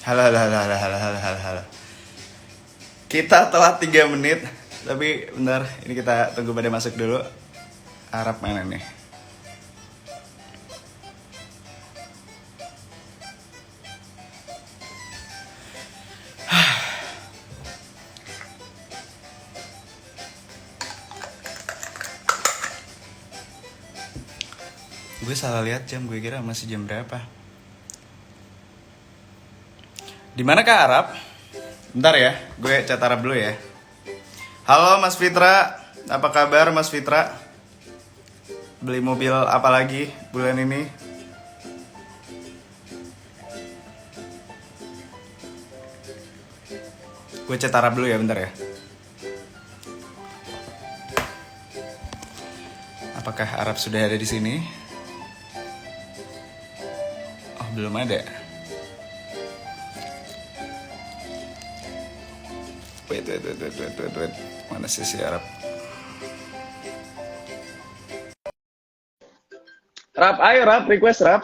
Halo, halo, halo, halo, halo, halo, halo, halo. Kita telat 3 menit, tapi bentar, ini kita tunggu pada masuk dulu. Arab mana nih? Gue salah lihat jam, gue kira masih jam berapa. Di mana Kak Arab? Bentar ya, gue chat Arab dulu ya. Halo Mas Fitra, apa kabar Mas Fitra? Beli mobil apa lagi bulan ini? Gue chat Arab dulu ya, bentar ya. Apakah Arab sudah ada di sini? Oh, belum ada. Wait. Mana sih si Arab? Rap, ayo Rap, request Rap.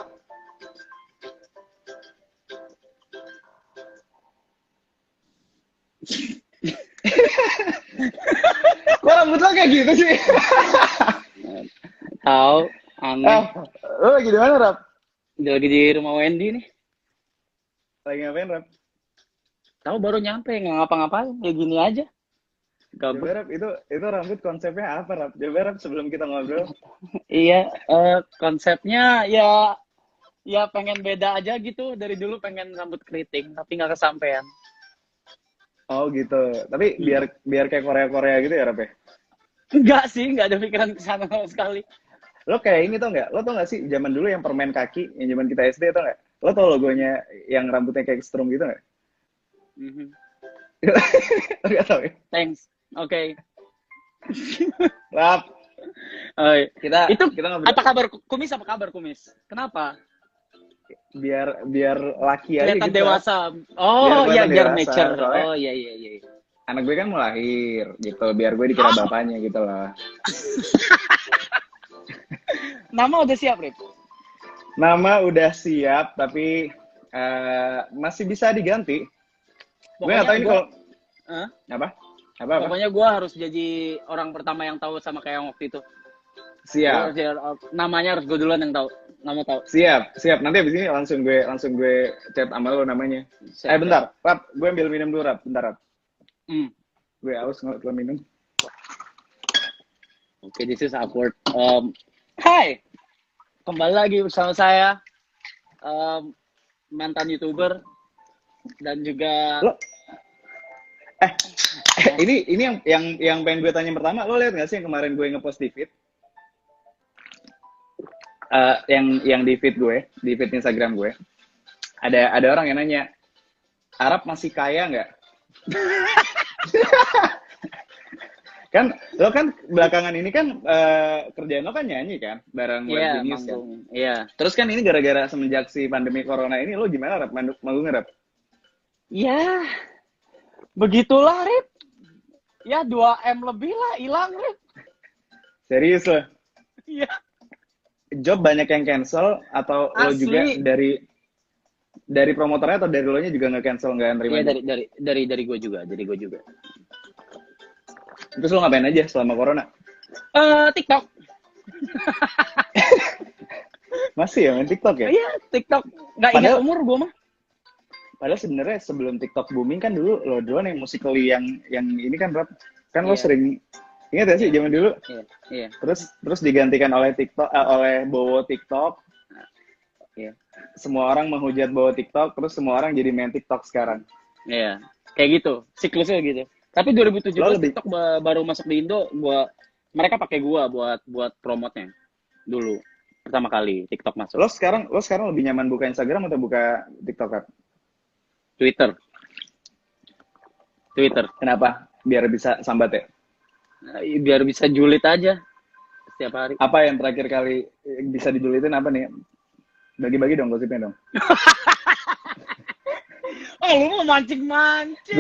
Kok rambut lo kayak gitu sih? Tahu, aneh. Lo lagi di mana Rap? Dia lagi di rumah Wendy nih. Lagi ngapain Rap? Tahu baru nyampe, nggak ngapa-ngapain, kayak gini aja. Coba Gabut. Rap, itu rambut konsepnya apa Rap? Coba Rap sebelum kita ngobrol. Iya, konsepnya ya pengen beda aja gitu. Dari dulu pengen rambut keriting, tapi nggak kesampaian. Oh gitu. Tapi Hmm. biar kayak Korea-Korea gitu ya Rap ya? Enggak sih, nggak ada pikiran ke sana sama sekali. Lo kayak ini tau nggak? Lo tau nggak sih zaman dulu yang permen kaki, yang zaman kita SD tau nggak? Lo tau logonya yang rambutnya kayak strum gitu nggak? Mhm. Lo nggak tau ya? Thanks. Oke. Rap, Oh, iya. Itu kita ngobrol apa kabar kumis? Apa kabar kumis? Kenapa? biar laki aja Kelihatan gitu Rap. dewasa. Biar Oh, iya, kelihatan biar dewasa. mature. Soalnya Oh, iya, iya, iya. anak gue kan mau lahir gitu, biar gue dikira bapaknya gitu lah. Nama udah siap, Rip? Nama udah siap, tapi masih bisa diganti. Gue nggak Pokoknya tahu ini gue, kalau apa? Apa? pokoknya gue harus jadi orang pertama yang tahu sama kayak yang waktu itu. Gue harus Siap, namanya harus gue duluan yang tahu. Nggak mau tahu. siap. Nanti abis ini langsung gue chat sama lo namanya. Siap, siap. Bentar, Rap, gue ambil minum dulu, Rap. Bentar, Rap. Hmm. Gue haus ngeliat lo minum. Oke, this is awkward. Hai, kembali lagi bersama saya, mantan YouTuber dan juga Lo, ini yang pengen gue tanya pertama, lo lihat nggak sih yang kemarin gue ngepost di feed? Yang di feed gue, di feed Instagram gue, ada orang yang nanya, Arab masih kaya nggak? Kan lo kan belakangan ini kan kerjaan lo kan nyanyi kan bareng Web iya, Genius kan. manggung. Iya. Terus kan ini gara-gara semenjak si pandemi corona ini lo gimana Rap manggungnya Rap? Ya, begitulah, Rip. Ya, 2M lebih lah hilang, Rip. Serius lo? Iya. Job banyak yang cancel atau lo juga Asli. dari promotornya atau dari lo nya juga nggak cancel nggak nerima Iya, job? dari gue juga, dari gue juga. Terus lo ngapain aja selama corona? TikTok. Masih ya main TikTok ya? Iya, TikTok. Nggak ingat Padahal umur gue mah. padahal sebenarnya sebelum TikTok booming kan dulu lo duluan yang musically yang ini kan Rap. Kan lo Iya, sering ingat ya sih zaman dulu? iya, iya, Terus digantikan oleh TikTok oleh Bowo TikTok. iya. Semua orang menghujat Bowo TikTok, terus semua orang jadi main TikTok sekarang. Iya. Kayak gitu, siklusnya gitu. Tapi Lo 2017 lebih TikTok baru masuk di Indo, mereka pakai gua buat promotnya dulu. Pertama kali TikTok masuk. lo sekarang lebih nyaman buka Instagram atau buka TikTok Rap? Twitter. Twitter. Kenapa? Biar bisa sambat ya. Biar bisa julid aja setiap hari. Apa yang terakhir kali bisa dijulitin apa nih? Bagi-bagi dong gosipnya dong. Oh, lu mau mancing-mancing.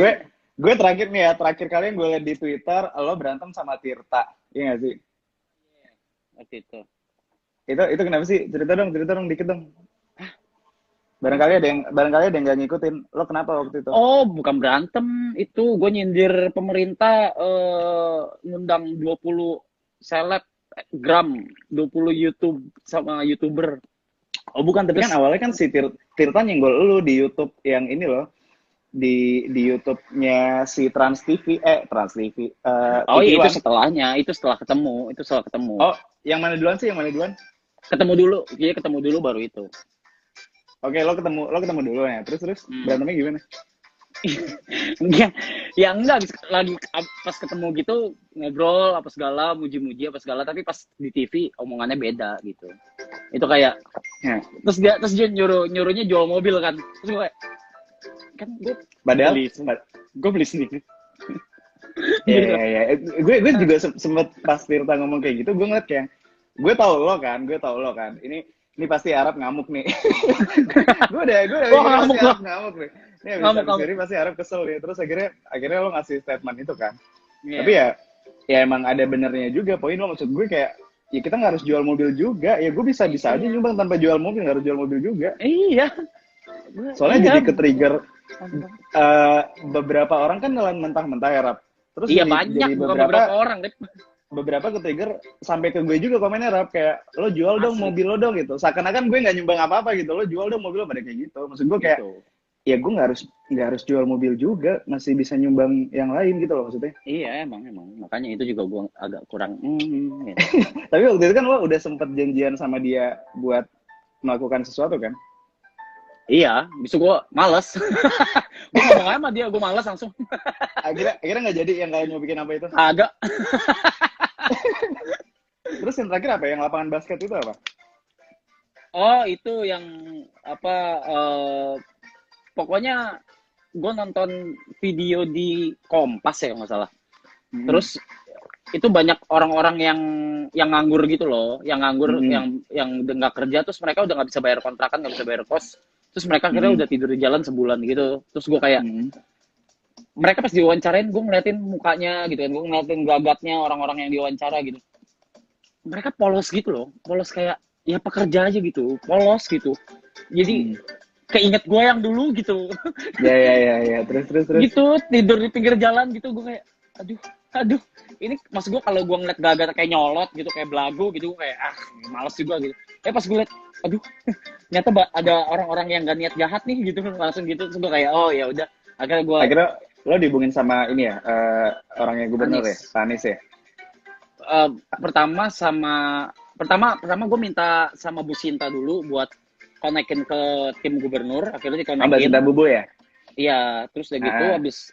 Gue terakhir nih ya, terakhir kali yang gue lihat di Twitter, lo berantem sama Tirta. Iya gak sih? Waktu itu. Itu kenapa sih? Cerita dong dikit dong. barangkali ada yang nggak ngikutin. Lo kenapa waktu itu? Oh, bukan berantem. Itu gue nyindir pemerintah ngundang 20 selebgram, 20 YouTube sama YouTuber. Oh bukan, tapi kan Terus, awalnya kan si Tirta nyenggol lu di YouTube yang ini loh, di YouTube-nya si Trans TV, oh TV iya itu One. setelahnya, itu setelah ketemu. Oh, yang mana duluan sih? Yang mana duluan? Ketemu dulu, jadi ketemu dulu baru itu. Oke, lo ketemu dulu ya. Terus Hmm. berantemnya gimana? Enggak, ya enggak lagi pas ketemu gitu ngobrol apa segala, muji-muji apa segala, tapi pas di TV omongannya beda gitu. Itu kayak Ya. terus dia nyuruhnya jual mobil kan. Terus gue kayak kan Padahal, gue beli sendiri. ya, Gitu. ya, ya. Gue juga sempet pas Tirta ngomong kayak gitu, gue ngeliat kayak, gue tau lo kan. Ini pasti Arab ngamuk nih. gue udah Oh, mikir ngamuk pasti lo. Arab ngamuk nih. Ini Ngamuk habis ngamuk. ini pasti Arab kesel nih. Terus akhirnya lo ngasih statement itu kan. Tapi Iya. ya emang ada benernya juga. Poin lo maksud gue kayak, ya kita nggak harus jual mobil juga. Ya gue bisa aja nyumbang tanpa jual mobil, nggak harus jual mobil juga. Iya. Soalnya Iya. jadi ke-trigger beberapa orang kan nelan mentah-mentah ya, Rap. Terus Iya jadi banyak, bukan beberapa beberapa orang, Dep. ke-trigger sampai ke gue juga komennya, Rap, kayak lo jual dong Asli. mobil lo dong gitu. Seakan-akan gue nggak nyumbang apa-apa gitu. Lo jual dong mobil lo, pada kayak gitu. Maksud gue kayak, Gitu. ya gue nggak harus jual mobil juga, masih bisa nyumbang yang lain gitu loh maksudnya. Iya emang makanya itu juga gue agak kurang ya. Tapi waktu itu kan lo udah sempet janjian sama dia buat melakukan sesuatu kan? Iya, bisa gue males. Gue ngomong aja sama dia, gue males langsung. Akhirnya nggak jadi yang kalian mau bikin apa itu. Agak. Terus yang terakhir apa? Yang lapangan basket itu apa? Oh itu yang apa? Pokoknya gue nonton video di Kompas ya kalau nggak salah. Terus itu banyak orang-orang yang nganggur gitu loh, yang nganggur, yang udah nggak kerja, terus mereka udah nggak bisa bayar kontrakan, nggak bisa bayar kos, terus mereka akhirnya udah tidur di jalan sebulan gitu. Terus gue kayak mereka pas diwawancarain, gue ngeliatin mukanya gitu kan, gue ngeliatin gelagatnya orang-orang yang diwawancara gitu. Mereka polos gitu loh, polos kayak ya pekerja aja gitu, polos gitu. Jadi keinget gue yang dulu gitu. Ya. Terus. Gitu tidur di pinggir jalan gitu, gue kayak aduh ini mas gue kalau gue ngeliat gelagat kayak nyolot gitu, kayak belagu gitu, gue kayak males juga gitu. Pas gue liat aduh ternyata ada orang-orang yang gak niat jahat nih gitu, langsung gitu. Terus gue kayak oh ya udah, akhirnya lo dihubungin sama ini ya, orangnya gubernur Anies. ya, Pak Anies ya. Pertama gue minta sama Bu Sinta dulu buat konekin ke tim gubernur, akhirnya dikonekin. Mbak Sinta Bubu ya? Iya, terus udah gitu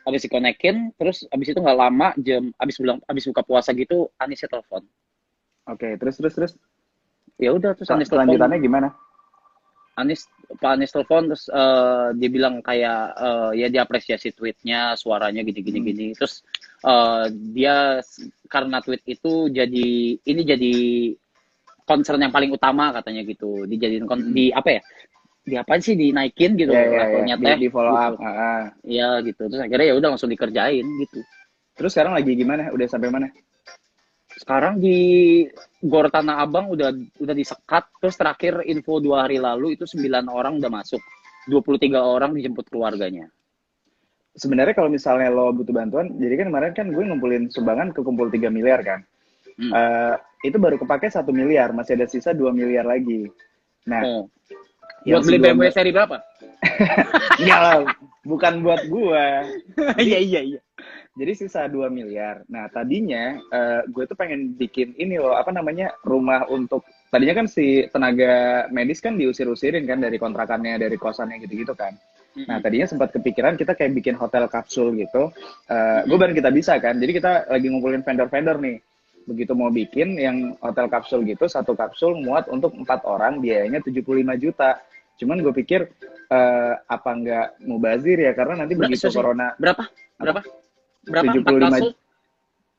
abis dikonekin, terus abis itu nggak lama abis buka puasa gitu Anisnya telepon. Oke, terus. Ya udah, terus Anis telepon. Selanjutannya gimana? Pak Anis telepon, terus dia bilang kayak ya dia apresiasi tweetnya, suaranya gini. Terus dia karena tweet itu jadi concern yang paling utama katanya gitu, dijadiin di apa ya? Di apa sih, dinaikin gitu levelnya teh, di follow gitu. up. Iya gitu, terus akhirnya ya udah langsung dikerjain gitu. Terus sekarang lagi gimana? Udah sampai mana? Sekarang di Gor Tanah Abang udah disekat, terus terakhir info 2 hari lalu itu 9 orang udah masuk, 23 orang dijemput keluarganya. Sebenarnya kalau misalnya lo butuh bantuan, jadi kan kemarin kan gue ngumpulin sumbangan kekumpul 3 miliar kan. Itu baru kepake 1 miliar, masih ada sisa 2 miliar lagi. Nah, buat beli BMW seri berapa? Enggak lah, bukan buat gua. Iya. Jadi sisa 2 miliar. Nah, tadinya gue tuh pengen bikin ini loh, apa namanya, rumah untuk, tadinya kan si tenaga medis kan diusir-usirin kan dari kontrakannya, dari kosannya gitu-gitu kan. Nah, tadinya sempat kepikiran kita kayak bikin hotel kapsul gitu. Gue bareng Kita Bisa kan, jadi kita lagi ngumpulin vendor-vendor nih. Begitu mau bikin yang hotel kapsul gitu, 1 kapsul muat untuk 4 orang, biayanya 75 juta. Cuman gue pikir apa nggak mubazir ya, karena nanti begitu corona. Berapa 75 kapsul?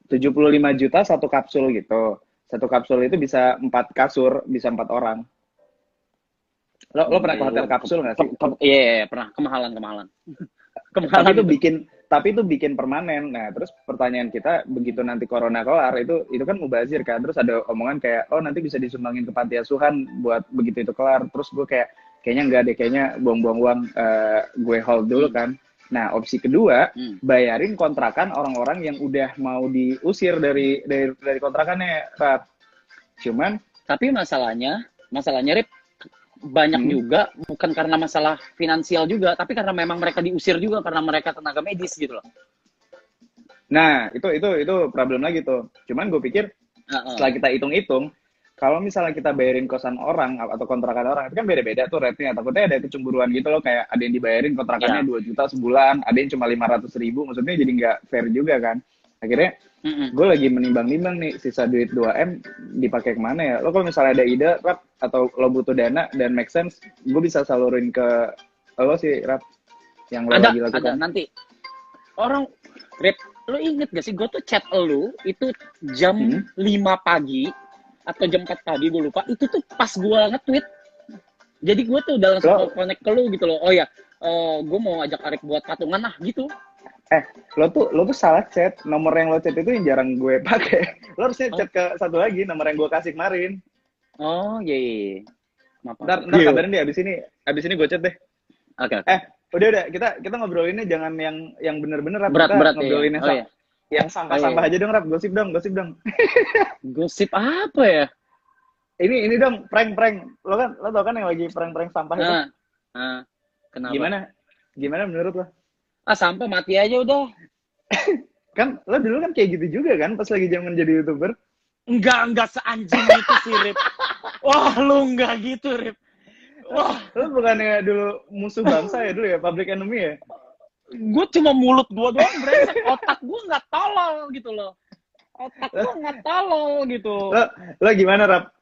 75 juta 1 kapsul gitu. 1 kapsul itu bisa 4 kasur, bisa 4 orang. Lo pernah ke hotel kapsul nggak sih? Iya, pernah. Kemahalan. Tapi itu bikin permanen. Nah, terus pertanyaan kita, begitu nanti corona kelar, itu kan mubazir kan. Terus ada omongan kayak, oh nanti bisa disumbangin ke panti asuhan buat begitu itu kelar. Terus gue kayak kayaknya enggak deh, kayaknya buang-buang uang, gue hold dulu kan. Nah, opsi kedua, bayarin kontrakan orang-orang yang udah mau diusir dari kontrakannya, Rap. Cuman Tapi masalahnya Rip, banyak juga bukan karena masalah finansial juga, tapi karena memang mereka diusir juga karena mereka tenaga medis gitu loh. nah, itu problem lagi tuh. Cuman gue pikir setelah kita hitung-hitung, kalau misalnya kita bayarin kosan orang atau kontrakan orang, itu kan beda-beda tuh rate-nya. Takutnya ada kecemburuan gitu loh, kayak ada yang dibayarin kontrakannya 2 juta sebulan, ada yang cuma 500.000, maksudnya jadi nggak fair juga kan. Akhirnya gue lagi menimbang-nimbang nih, sisa duit 2M dipakai kemana ya. Lo kalau misalnya ada ide, Rap, atau lo butuh dana dan make sense, gue bisa salurin ke lo sih, Rap, yang lo lagi lakukan. Ada nanti orang, Rip, lo inget gak sih gue tuh chat lo itu jam 5 pagi atau jam 4 pagi, gue lupa. Itu tuh pas gue nge-tweet. Jadi gue tuh udah langsung connect ke lu gitu loh. Oh ya, gue mau ajak Arif buat patungan lah gitu. Lo tuh salah chat. Nomor yang lo chat itu yang jarang gue pakai. Lo harusnya chat ke satu lagi, nomor yang gue kasih kemarin. Oh, iya. Ntar kabarin deh, abis ini gue chat deh. Oke. Udah, kita ngobrolinnya jangan yang bener-bener, Rap. Berat ngobrolinnya ya. Yang sampah-sampah aja dong, Rap. Gosip dong. Gosip apa ya? Ini dong, prank. Lo tau kan yang lagi prank sampah itu? Kenapa? Gimana menurut lo? Sampah mati aja udah. Kan lo dulu kan kayak gitu juga kan pas lagi zaman jadi YouTuber? Enggak seanjing itu sih, Rip. Wah, lu enggak gitu, Rip. Wah, lo bukannya dulu musuh bangsa ya dulu ya, public enemy ya? Gue cuma mulut gue doang brengsek, otak gue nggak tolol gitu loh. Otak gue nggak tolol gitu. Lo gimana, Rap?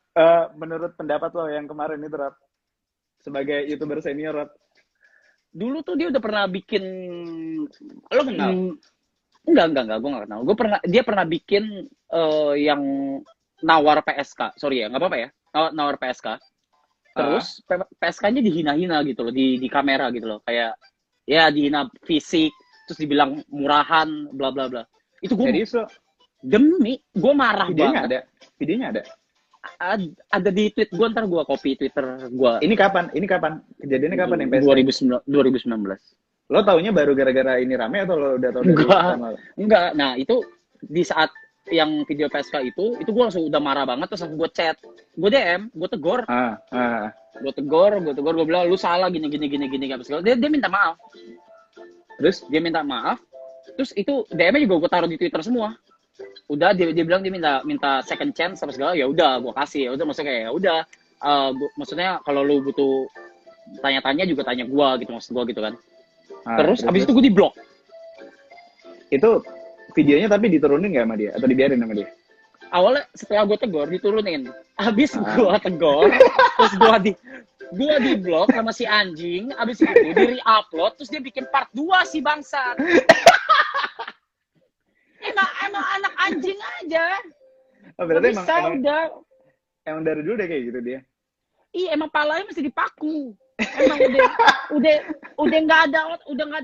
Menurut pendapat lo yang kemarin itu, Rap, sebagai YouTuber senior, Rap? Dulu tuh dia udah pernah bikin, lo kenal? Enggak, gue nggak kenal. Dia pernah bikin yang nawar PSK, sorry ya, nggak apa-apa ya, nawar PSK. Terus PSK-nya dihina-hina gitu loh di kamera gitu loh, kayak ya dihina fisik, terus dibilang murahan, bla bla bla. Itu gue demi gue marah banget. Videonya ada? Ada di tweet gue, ntar gue copy Twitter gue. Ini kapan? Kejadiannya kapan yang PSK? 2019. Lo taunya baru gara-gara ini rame atau lo udah tau dari pertama? Enggak. Nah, itu di saat yang video PSK itu gue langsung udah marah banget, terus gue chat, gue DM, gue tegur. Gue tegur, gue bilang lu salah gini apa segala. Dia minta maaf. Terus dia minta maaf. Terus itu DM-nya juga gue taruh di Twitter semua. Udah dia bilang dia minta second chance apa segala. Ya udah gue kasih. Ya udah maksudnya kayak ya udah. Maksudnya kalau lu butuh tanya-tanya juga tanya gue gitu, maksud gue gitu kan. Terus abis itu gue di-block. Itu videonya tapi diturunin nggak sama dia atau dibiarin sama dia? Awalnya setelah gue tegur diturunin. Abis gue tegur, terus gue di-block sama si anjing. Abis itu di-re-upload, terus dia bikin part 2 si bangsat. Emang anak anjing aja. Berarti emang dari dulu deh kayak gitu dia. Iya, emang palanya mesti dipaku. Emang udah nggak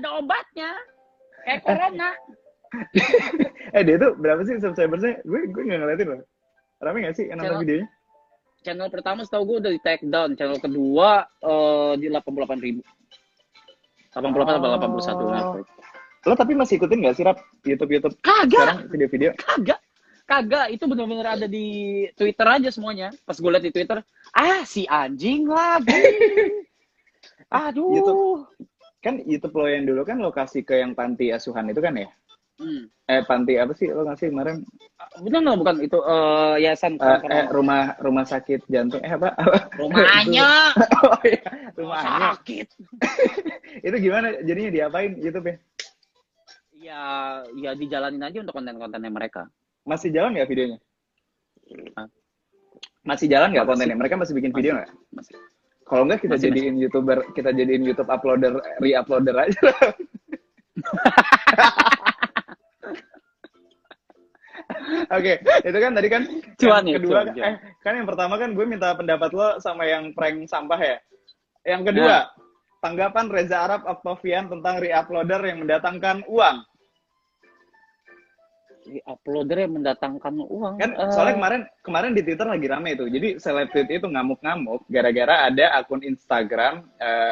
ada obatnya. Kayak corona. Dia tuh berapa sih subscribersnya? Gue nggak ngeliatin loh. Rame nggak sih yang nonton videonya? Channel pertama setahu gue udah di take down. Channel kedua di 88.000. 88 atau 81. Lo tapi masih ikutin nggak sih, Rap, YouTube? Kagak. Sekarang video-video? Kagak. Itu bener-bener ada di Twitter aja semuanya. Pas gue liat di Twitter, si anjing lagi. Aduh. YouTube. Kan YouTube lo yang dulu kan lokasi ke yang panti asuhan itu kan ya? Panti apa sih lo ngasih kemarin? Bukan itu yayasan rumah sakit jantung apa? Rumahnya. Oh iya, rumahnya. Sakit. Itu gimana jadinya, diapain YouTube ya? Ya dijalanin aja untuk konten-kontennya mereka. Masih jalan nggak videonya? Masih jalan nggak kontennya? Mereka masih bikin video nggak? Masih. Kalau nggak kita jadiin YouTuber, kita jadiin YouTube uploader, re-uploader aja. Oke, itu kan tadi kan cuan yang kedua kan yang pertama kan gue minta pendapat lo sama yang prank sampah ya. Yang kedua, tanggapan Reza Arab Octavian tentang re-uploader yang mendatangkan uang. uploader yang mendatangkan uang. Kan soalnya kemarin di Twitter lagi rame itu. Jadi seleb tweet itu ngamuk-ngamuk gara-gara ada akun Instagram,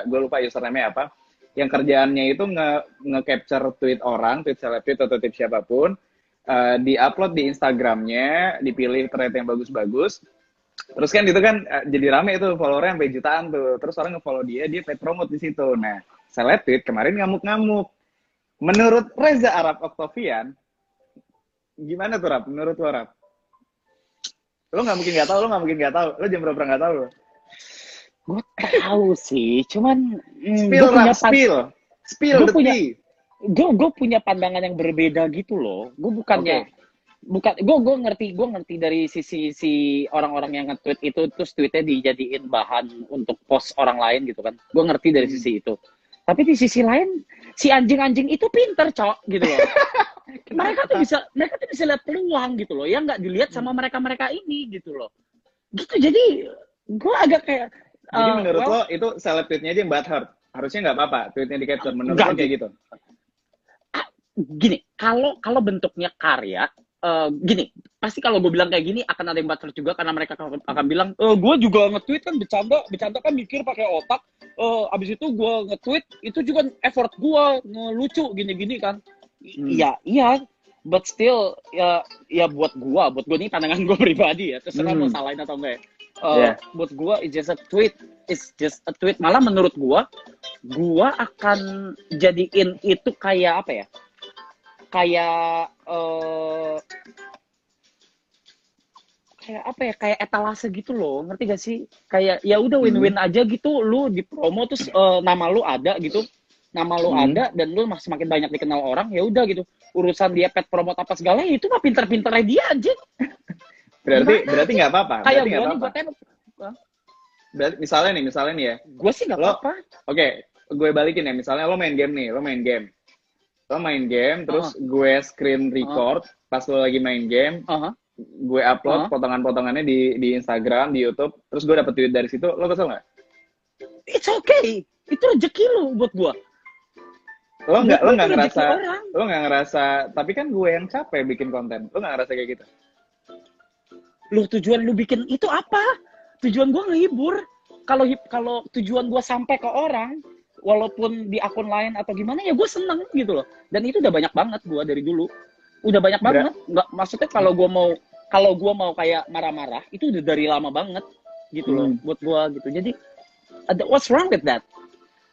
gue lupa username-nya apa, yang kerjaannya itu nge-capture tweet orang, tweet seleb tweet atau tweet siapapun, di-upload di Instagramnya, dipilih thread yang bagus-bagus. Terus kan itu kan jadi rame itu, followernya sampai jutaan tuh. Terus orang nge-follow dia paid promote di situ. Nah, seleb tweet kemarin ngamuk-ngamuk. Menurut Reza Arab Octavian, gimana tuh, Rap? Menurut lo, Rap? Lo nggak mungkin nggak tahu, lo jam berapa nggak tahu lo? Gue tahu sih, cuman Spill, Rap, spill the tea. Gue punya pandangan yang berbeda gitu loh. Gue bukannya gue ngerti dari sisi si orang-orang yang nge-tweet itu, terus tweetnya dijadiin bahan untuk post orang lain gitu kan. Gue ngerti dari sisi itu. Tapi di sisi lain, si anjing-anjing itu pinter, Cok, gitu loh. mereka tuh bisa lihat peluang gitu loh, yang nggak dilihat sama mereka ini gitu loh. Gitu, jadi gue agak kayak. Jadi menurut lo itu seleb tweetnya aja yang bad harusnya nggak apa-apa tweetnya di capture, menurut lo kayak gitu? Gini, kalau bentuknya karya, gini, pasti kalau gue bilang kayak gini akan ada yang bad juga karena mereka akan bilang, gue juga nge-tweet kan bercanda kan mikir pakai otak. Abis itu gue nge-tweet itu juga effort gue ngelucu gini-gini kan. Iya, but still ya buat gue nih pandangan gue pribadi ya, terserah mau salahin atau enggak ya. Buat gue it's just a tweet. Malah menurut gue akan jadiin itu kayak apa ya? Kayak etalase gitu loh, ngerti gak sih? Kayak ya udah win-win aja gitu, lu di promo terus nama lu ada gitu. Nama lu ada dan lu semakin banyak dikenal orang, ya udah gitu. Urusan dia pet promote apa segala itu mah pinter-pinternya dia anjing. Berarti nggak apa-apa. Kayak gue nih buat berarti misalnya nih ya. Gue sih nggak apa-apa. Oke, gue balikin ya. Misalnya lo main game nih, terus gue screen record pas lo lagi main game. Gue upload potongan-potongannya di Instagram, di YouTube, terus gue dapet duit dari situ, lo kesel nggak? It's okay, itu rezeki lo buat gue. Lo nggak ngerasa, tapi kan gue yang capek bikin konten, lo nggak ngerasa kayak gitu? Lu tujuan lu bikin itu apa? Tujuan gue ngehibur. Kalau tujuan gue sampai ke orang, walaupun di akun lain atau gimana, ya gue seneng gitu loh. Dan itu udah banyak banget gue dari dulu. Udah banyak banget. Nggak, maksudnya kalau gue mau kayak marah-marah, itu udah dari lama banget gitu loh buat gue gitu. Jadi what's wrong with that?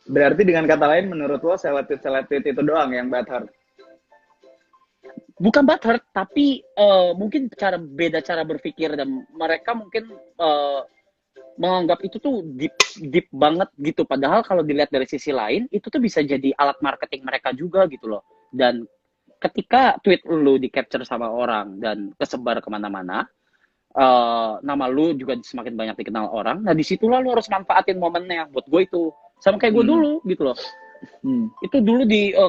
Berarti dengan kata lain, menurut lo seleb tweet itu doang yang bad heart? Bukan bad heart, tapi mungkin beda cara berpikir, dan mereka mungkin menganggap itu tuh deep banget gitu. Padahal kalau dilihat dari sisi lain, itu tuh bisa jadi alat marketing mereka juga gitu loh. Dan ketika tweet lu di capture sama orang dan kesebar kemana-mana, nama lu juga semakin banyak dikenal orang. Nah disitulah lu harus manfaatin momennya. Buat gue itu sama kayak gue dulu gitu loh. Itu dulu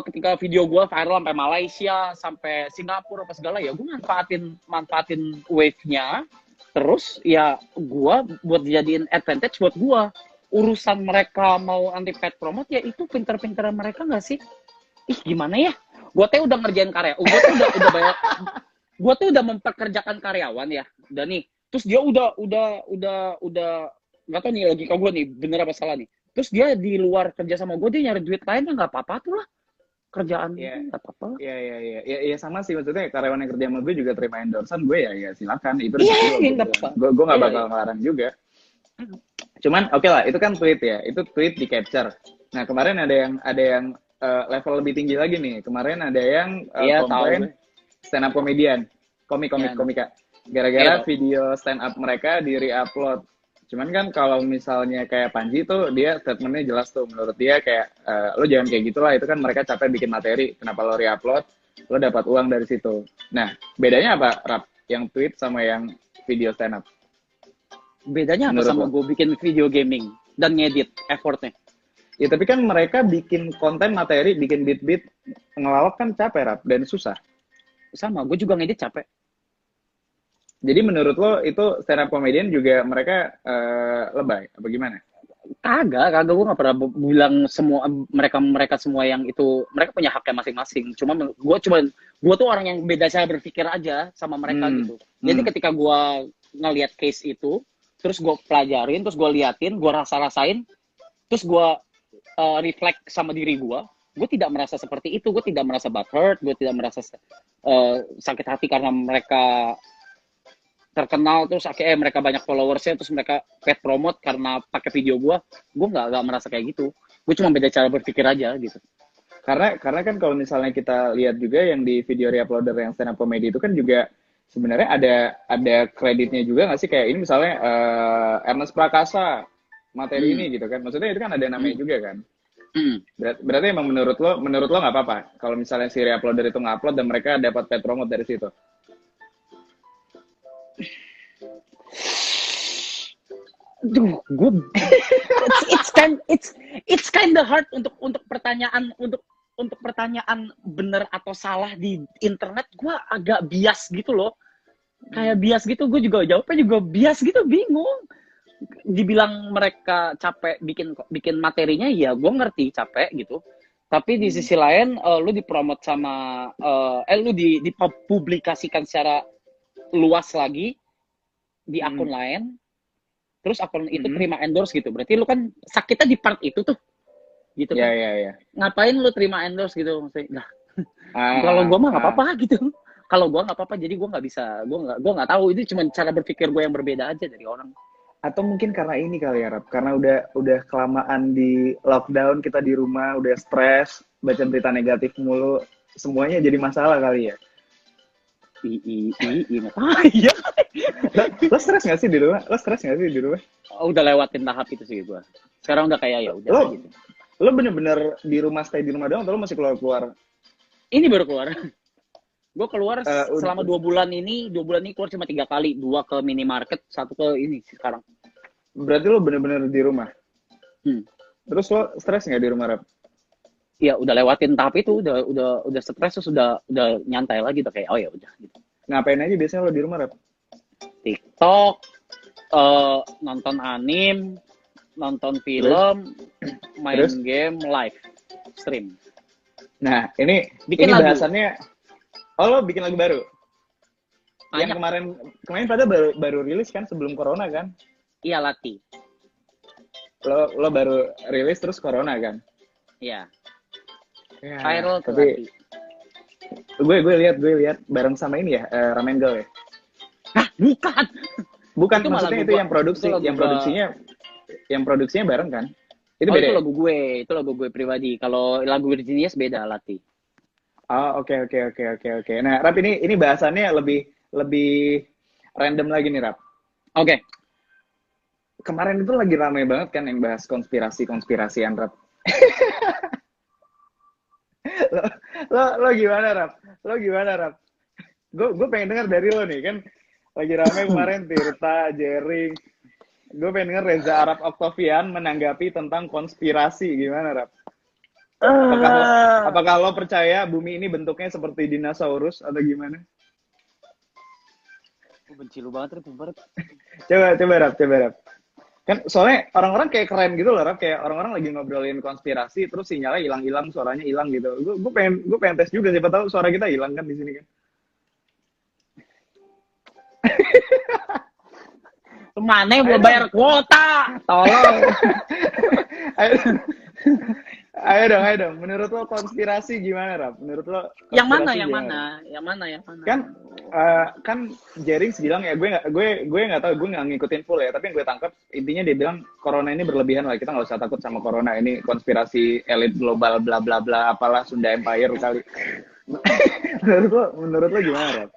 ketika video gue viral sampai Malaysia, sampai Singapura apa segala, ya gue manfaatin wave-nya. Terus ya gue buat dijadiin advantage buat gue. Urusan mereka mau anti paid promote, ya itu pinter-pinteran mereka nggak sih? Ih gimana ya? Gue udah ngerjain karya. Udah banyak. Gue udah mempekerjakan karyawan ya. Dan nih, terus dia udah nggak tahu nih logika gue nih bener apa salah nih. Terus dia di luar kerja sama gue, dia nyari duit lain, ya nggak apa-apa tuh lah. Kerjaan nggak apa-apa. Iya sama sih, maksudnya karyawan yang kerja sama gue juga terima endorsean gue, ya silakan. Itu gue nggak bakal ngelarang juga. Cuman oke lah, itu kan tweet ya, itu tweet di capture. Nah kemarin ada yang level lebih tinggi lagi nih. Kemarin ada yang komplain stand up komika. Gara-gara video stand up mereka di re-upload. Cuman kan kalau misalnya kayak Panji tuh, dia statementnya jelas tuh. Menurut dia kayak, lo jangan kayak gitulah, itu kan mereka capek bikin materi. Kenapa lo re-upload, lo dapat uang dari situ. Nah, bedanya apa, Rap? Yang tweet sama yang video stand up? Bedanya apa sama gue bikin video gaming dan ngedit effortnya? Ya tapi kan mereka bikin konten materi, bikin beat-beat, ngelawak kan capek, Rap, dan susah. Sama, gue juga ngedit capek. Jadi menurut lo itu stand up comedian juga mereka lebay apa gimana? Kagak gue nggak pernah bilang semua mereka semua yang itu mereka punya haknya masing-masing. Gue tuh orang yang beda cara berpikir aja sama mereka gitu. Jadi ketika gue ngelihat case itu, terus gue pelajarin, terus gue liatin, gue rasain, terus gue reflect sama diri gue tidak merasa seperti itu, gue tidak merasa butthurt, gue tidak merasa sakit hati karena mereka terkenal terus akhirnya mereka banyak followersnya terus mereka paid promote karena pakai video gue nggak merasa kayak gitu. Gue cuma beda cara berpikir aja gitu. Karena kan kalau misalnya kita lihat juga yang di video reuploader yang stand up comedy itu kan juga sebenarnya ada kreditnya juga nggak sih, kayak ini misalnya Ernest Prakasa materi ini gitu kan, maksudnya itu kan ada namanya juga kan. Berarti emang menurut lo nggak apa-apa kalau misalnya si reuploader itu nge-upload dan mereka dapat paid promote dari situ? Duh, gue it's kind of hard untuk pertanyaan benar atau salah di internet. Gue agak bias gitu loh, kayak bias gitu. Gue juga jawabnya juga bias gitu, bingung. Dibilang mereka capek bikin materinya, ya gue ngerti capek gitu. Tapi di sisi lain, lu dipromot sama lu dipublikasikan secara luas lagi di akun lain. Terus akun itu terima endorse gitu. Berarti lu kan sakitnya di part itu tuh. Gitu kan. Iya. Ngapain lu terima endorse gitu maksudnya? Nah, kalau gua mah nggak apa-apa gitu. Kalau gua nggak apa-apa, jadi gua nggak bisa, gua nggak tahu, itu cuma cara berpikir gua yang berbeda aja dari orang. Atau mungkin karena ini kali ya, Rap. Karena udah kelamaan di lockdown, kita di rumah, udah stres, baca berita negatif mulu, semuanya jadi masalah kali ya. Iya. Lo stres nggak sih di rumah? Udah lewatin tahap itu sih gua. Sekarang udah kayak ya udah gitu. Lo bener-bener stay di rumah doang atau lo masih keluar? Ini baru keluar. Gue keluar selama 2 bulan ini keluar cuma 3 kali. 2 ke minimarket, 1 ke ini sekarang. Berarti lo bener-bener di rumah? Terus lo stres nggak di rumah, Rap? Ya udah lewatin tahap itu, udah stres, terus udah nyantai lagi, udah kayak oh ya udah gitu. Ngapain aja biasanya lo di rumah, Rap? TikTok, nonton anime, nonton film, main game, live stream. Nah, ini bahasannya. Oh, lo bikin lagu baru? Yang kemarin pada baru rilis kan sebelum corona kan? Iya, Lati. Lo baru rilis terus corona kan? Iya. Ya, viral tapi gue lihat bareng sama ini ya, Ramengel ya. Hah, bukan itu maksudnya itu yang produksinya bareng kan? Itu beda. Itu lagu gue pribadi. Kalau lagu Virginias beda, Lati. Oh, oke. Nah, Rap, ini bahasannya lebih random lagi nih, Rap. Oke. Kemarin itu lagi ramai banget kan yang bahas konspirasian, Rap. Lo gimana, Rap? Gue pengen dengar dari lo nih, kan lagi ramai kemarin Tirta, Jering. Gue pengen denger Reza Arab Octavian menanggapi tentang konspirasi. Gimana, Rap? Apakah lo percaya bumi ini bentuknya seperti dinosaurus atau gimana? Benci lu banget, Rap. Coba, Rap. Kan soalnya orang-orang kayak keren gitu loh, Rap. Kayak orang-orang lagi ngobrolin konspirasi, terus sinyalnya hilang, suaranya hilang gitu. Gue pengen tes juga, siapa tahu suara kita hilang kan di sini kan. Kemana yang belum bayar kuota? Tolong. Ayo dong. Menurut lo konspirasi gimana, Rap? Menurut lo yang mana? Kan Jering bilang ya, gue nggak tahu, gue nggak ngikutin full ya, tapi yang gue tangkap intinya dia bilang corona ini berlebihan lah, kita nggak usah takut sama corona, ini konspirasi elit global bla bla bla, apalah Sunda Empire kali. menurut lo gimana, Rap?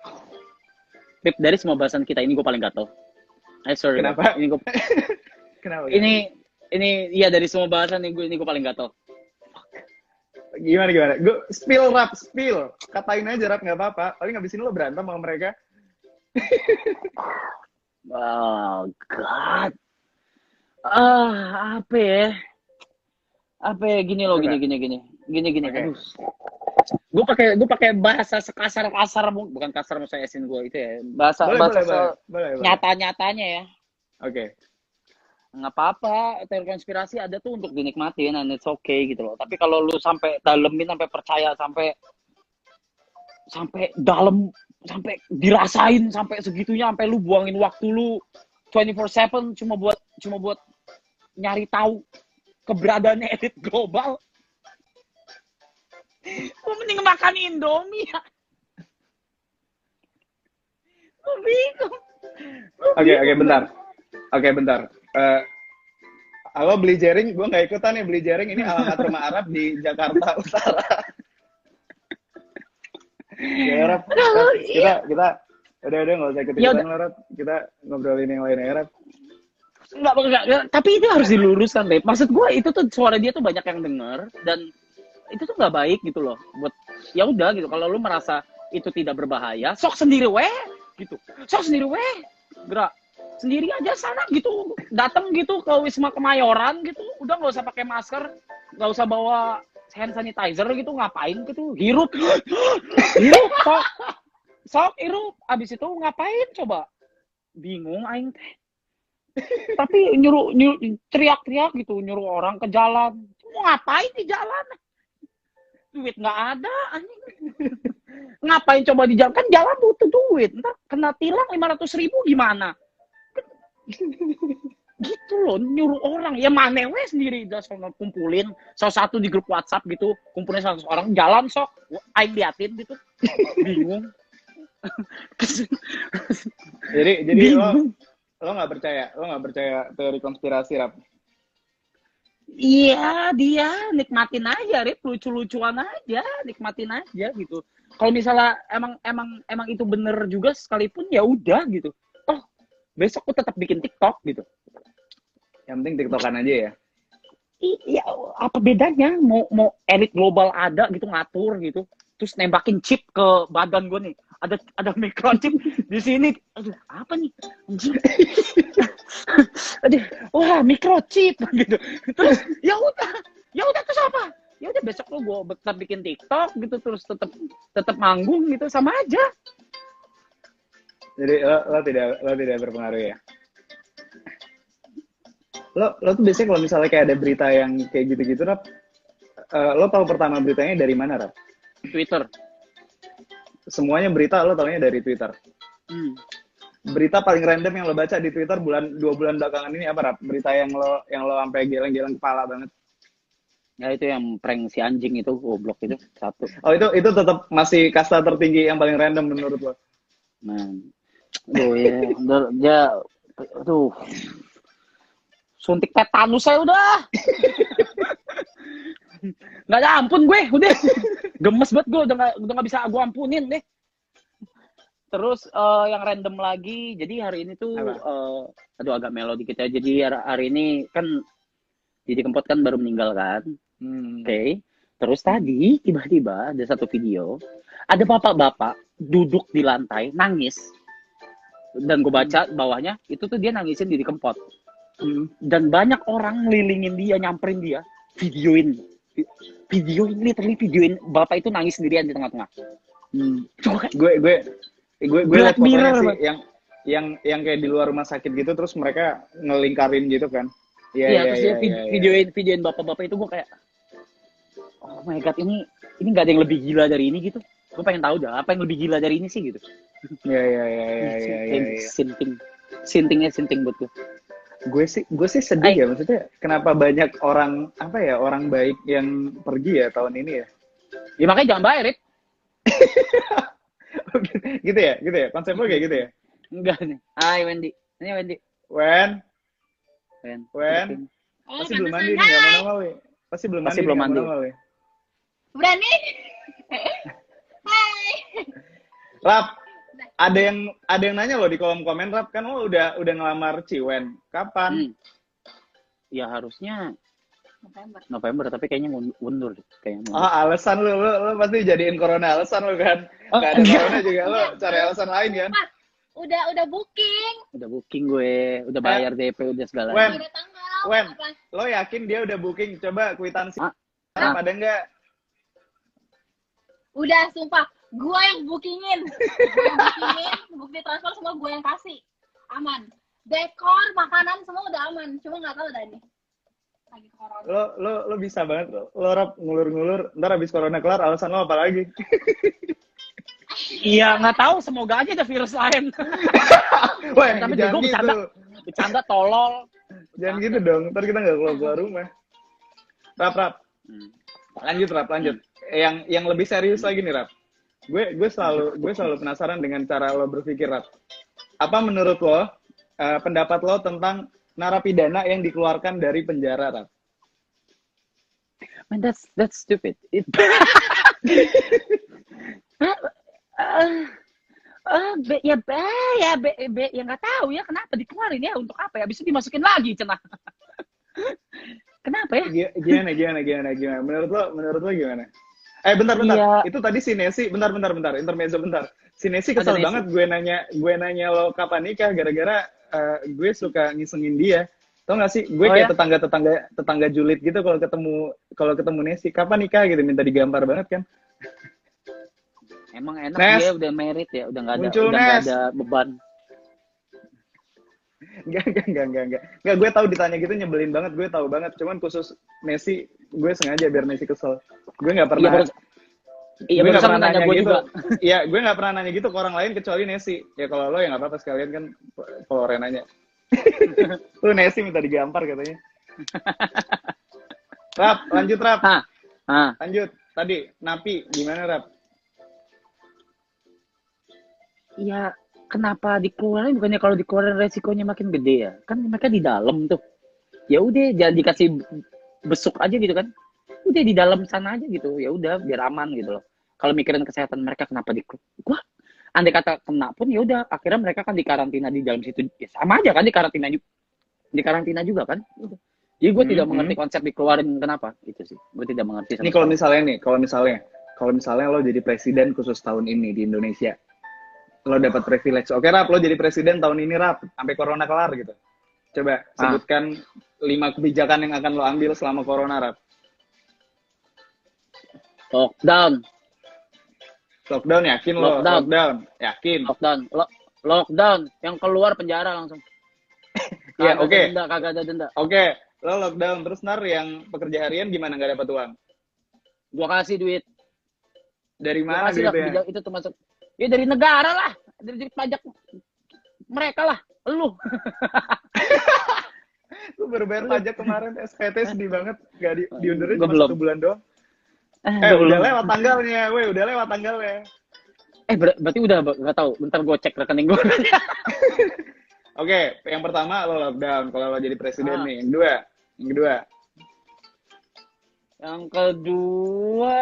Rip, dari semua bahasan kita ini gue paling gatel. Sorry. Kenapa? Kenapa? Ini ya dari semua bahasan ini gue paling gatel. Gimana? Gue spill, Rap, spill. Katain aja, Rap, nggak apa-apa. Paling abis ini lo berantem sama mereka. Oh God. Apa ya? Gini. Okay. Aduh. Gue pakai bahasa sekasar bukan kasar maksudnya esin gue itu ya. Bahasa boleh. nyata-nyatanya ya. Oke. nggak apa-apa, teori konspirasi ada tuh untuk dinikmatin and it's okay gitu loh. Tapi kalau lu sampai dalemin, sampai percaya, sampai dalam, sampai dirasain sampai segitunya, sampai lu buangin waktu lu 24/7 cuma buat nyari tahu keberadaannya elit global, lu mending makan Indomie ya. Lu bingung. Oke, bentar. Halo beli jaring, gue nggak ikutan nih beli jaring. Ini alamat rumah Arab di Jakarta Utara. Ya Arab, kita udah nggak usah ikut-ikutan Arab. Kita ngobrolin yang lain ya Arab. Enggak, tapi itu harus diluruskan, Beb. Maksud gue itu tuh suara dia tuh banyak yang denger dan itu tuh nggak baik gitu loh. Buat ya udah gitu. Kalau lu merasa itu tidak berbahaya, sok sendiri weh gitu. Sok sendiri weh. Gerak sendiri aja sana gitu, datang gitu ke Wisma Kemayoran gitu, udah nggak usah pakai masker, nggak usah bawa hand sanitizer gitu, ngapain gitu, hirup sok hirup, abis itu ngapain coba, bingung aing teh. Tapi nyuruh teriak-teriak gitu, nyuruh orang ke jalan, mau ngapain di jalan, duit nggak ada anjing. Ngapain coba di jalan, kan jalan butuh duit, ntar kena tilang 500.000 gimana. Gitu loh, nyuruh orang ya mana weh sendiri udah kumpulin satu di grup WhatsApp gitu, kumpulin 100 orang jalan sok aing liatin gitu. Bingung. jadi bingung. lo nggak percaya teori konspirasi Rap? Iya, dia nikmatin aja, Rip, lucu-lucuan aja, nikmatin aja gitu. Kalau misalnya emang itu bener juga sekalipun ya udah gitu. Oh, besok aku tetap bikin TikTok gitu. Yang penting TikTokan aja ya. Iya, apa bedanya? Mau elit global ada gitu ngatur gitu, terus nembakin chip ke badan gue nih. Ada microchip di sini. Aduh, apa nih? Anjing. Aduh, wah microchip gitu. Terus ya udah terus apa? Ya udah besok lu gue tetap bikin TikTok gitu, terus tetap manggung gitu, sama aja. Jadi lo tidak berpengaruh ya? Lo tuh biasanya kalau misalnya kayak ada berita yang kayak gitu-gitu Rap, lo tahu pertama beritanya dari mana Rap? Twitter. Semuanya berita lo taunya dari Twitter. Berita paling random yang lo baca di Twitter 2 bulan belakangan ini apa Rap? Berita yang lo sampai geleng-geleng kepala banget. Ya itu yang prank si anjing itu, goblok itu satu. Oh itu tetap masih kasta tertinggi yang paling random menurut lo? Nah, aduh, suntik tetanus saya udah. Nggak ada ampun gue, udah gemes banget gue, udah nggak bisa gue ampunin deh. Terus yang random lagi, jadi hari ini tuh aduh agak melo dikit ya. Jadi hari ini kan Didi Kempot kan baru meninggal kan. Oke. Terus tadi tiba-tiba ada satu video, ada bapak-bapak duduk di lantai nangis. Dan gue baca bawahnya itu tuh dia nangisin Didi Kempot. Dan banyak orang ngelilingin dia, nyamperin dia, videoin bapak itu nangis sendirian di tengah-tengah. Gue liat fotonya sih yang kayak di luar rumah sakit gitu, terus mereka ngelingkarin gitu kan. Iya, terus dia videoin bapak-bapak itu, gue kayak oh my god, ini nggak ada yang lebih gila dari ini gitu. Gue pengen tahu dah apa yang lebih gila dari ini sih gitu. Iya. Sinting buat gue. Gue sih sedih ya, maksudnya kenapa banyak orang orang baik yang pergi ya tahun ini ya. Ya makanya jangan bayar, Rip. gitu ya konsep lo kayak gitu ya. Enggak nih. Hai Wendy, ini Wendy. Wen. Pasti belum mandi nih, nggak mau nongol nih. Pasti belum mandi. Berani? Hai. Rap, ada yang nanya loh di kolom komen, Rap, kan lo udah ngelamar Ciwen. Kapan? Ya harusnya November, tapi kayaknya mundur kayaknya. Alasan lo pasti jadiin corona alasan lo kan. Nggak ada corona juga lo cari alasan lain kan. Udah booking. Udah booking gue, udah bayar DP, udah segala. Wen, lo yakin dia udah booking? Coba kwitansi ada enggak? Udah, sumpah. Gue yang bookingin. Bukti transfer semua gue yang kasih. Aman. dekor, makanan semua udah aman. Cuma nggak tahu dah nih. Lagi corona. Lo bisa banget lo Rap ngulur-ngulur. Ntar abis corona kelar alasan lo apa lagi? Iya, nggak tahu. Semoga aja ada virus lain. Wah, Tapi jangan gue gitu. bercanda tolol. Jangan gitu dong. Ntar kita nggak keluar rumah. Rap. Lanjut. Yang lebih serius lagi nih, Rap. Gue selalu penasaran dengan cara lo berpikir, Rap. Apa menurut lo pendapat lo tentang narapidana yang dikeluarkan dari penjara, Rap? Man, that's stupid. Ya nggak tahu ya kenapa dikeluarin ya, untuk apa ya? Habis itu dimasukin lagi cenah. Kenapa ya? Gimana? Menurut lo gimana? Bentar. Iya. Itu tadi si Nesi, bentar. Intermezzo bentar. Si Nesi kesel banget gue nanya lo kapan nikah gara-gara gue suka ngisengin dia. Tau gak sih? Gue kayak tetangga julid gitu kalau ketemu Nesi, kapan nikah gitu, minta digampar banget kan. Emang enak Nes. dia udah merit ya, udah nggak Nes. ada beban. Enggak, gue tahu ditanya gitu nyebelin banget, gue tahu banget. Cuman khusus Nesi, gue sengaja biar Nesi kesel. Gue nggak pernah. Iya, gue nggak barusan pernah nanya gue gitu. juga. Iya, gue nggak pernah nanya gitu ke orang lain kecuali Nesi. Ya kalau lo ya nggak apa-apa sekalian kan kalau nanya. Lu Nesi minta digampar katanya. Rap, lanjut Rap. Lanjut. Tadi Napi gimana Rap? Iya, kenapa dikeluarin? Bukannya kalau dikeluarin resikonya makin gede ya? Kan mereka di dalam tuh. Ya udah, jangan dikasih besuk aja gitu kan? Udah di dalam sana aja gitu. Ya udah, biar aman gitu loh. Kalau mikirin kesehatan mereka, kenapa gua andai kata kena pun ya udah, akhirnya mereka kan dikarantina di dalam situ. Ya, sama aja kan dikarantina juga kan? Udah. Jadi gue tidak mengerti konsep dikeluarin kenapa itu sih. Gue tidak mengerti. Ini kalau misalnya lo jadi presiden khusus tahun ini di Indonesia. Lo dapat privilege. Oke Rap, lo jadi presiden tahun ini Rap, sampai corona kelar gitu. Coba sebutkan 5 kebijakan yang akan lo ambil selama corona Rap. Lockdown yakin lo? Lockdown yakin. Lockdown yang keluar penjara langsung. Iya, oke. Kagak ada denda. Oke, lo lockdown terus yang pekerja harian gimana nggak dapat uang? Gua kasih duit. Dari mana gitu ya? Itu termasuk ya dari negara lah, dari pajak mereka lah, lu. Lu baru bayar pajak kemarin, SPT sedih banget, gak diundurin cuma belum. 1 bulan doang. Udah lewat tanggalnya, Berarti udah nggak tahu. Bentar gue cek rekening gue. Oke, yang pertama lo lockdown kalau lo jadi presiden nih. Yang kedua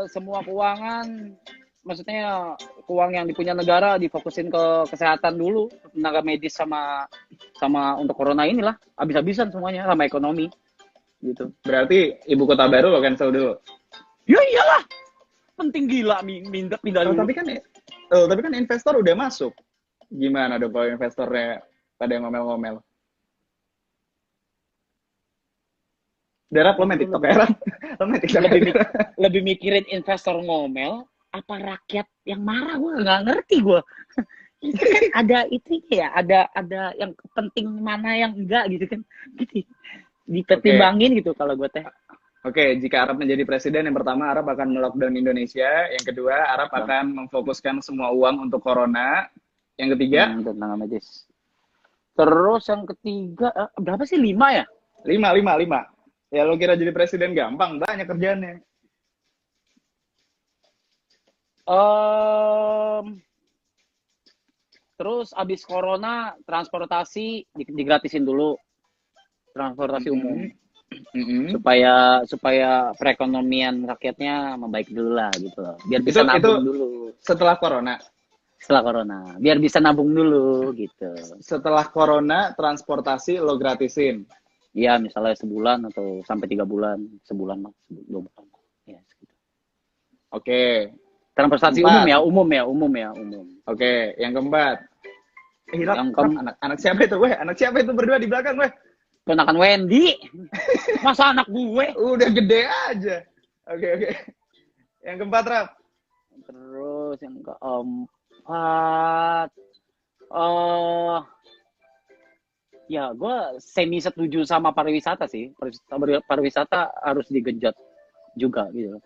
semua keuangan, maksudnya keuangan yang dipunya negara difokusin ke kesehatan dulu, tenaga medis sama untuk corona inilah, habis-habisan semuanya sama ekonomi gitu. Berarti ibu kota baru lo cancel dulu. Ya iyalah, penting gila pindah dulu. Tapi kan investor udah masuk. Gimana dong kalau investornya pada ngomel-ngomel? Darap lo main TikTok ya? Lebih mikirin investor ngomel apa rakyat yang marah, gue nggak ngerti gue. Itu kan ada itu ya, ada yang penting mana yang enggak gitu kan, gitu dipertimbangin gitu kalau gue teh. Oke, jika Arab menjadi presiden, yang pertama Arab akan melockdown Indonesia, yang kedua Arab akan memfokuskan semua uang untuk corona, yang ketiga tenaga medis. Terus yang ketiga berapa sih, 5 ya? 5. Ya lo kira jadi presiden gampang, banyak kerjaannya. Terus abis corona transportasi digratisin dulu, transportasi umum, supaya perekonomian rakyatnya membaik dulu lah gitu loh, biar bisa nabung dulu. Setelah corona, biar bisa nabung dulu gitu. Setelah corona transportasi lo gratisin. Iya, misalnya sebulan atau sampai 3 bulan, sebulan mah 2 bulan ya segitu. Oke. Transportasi umum ya. Oke, yang keempat. Anak siapa itu, Anak siapa itu berdua di belakang, Ponakan Wendy. Masa anak gue? Udah gede aja. Oke. Yang keempat, Rap. Terus yang keempat Ya, gue semi setuju sama pariwisata sih. Pariwisata harus digenjot juga gitu.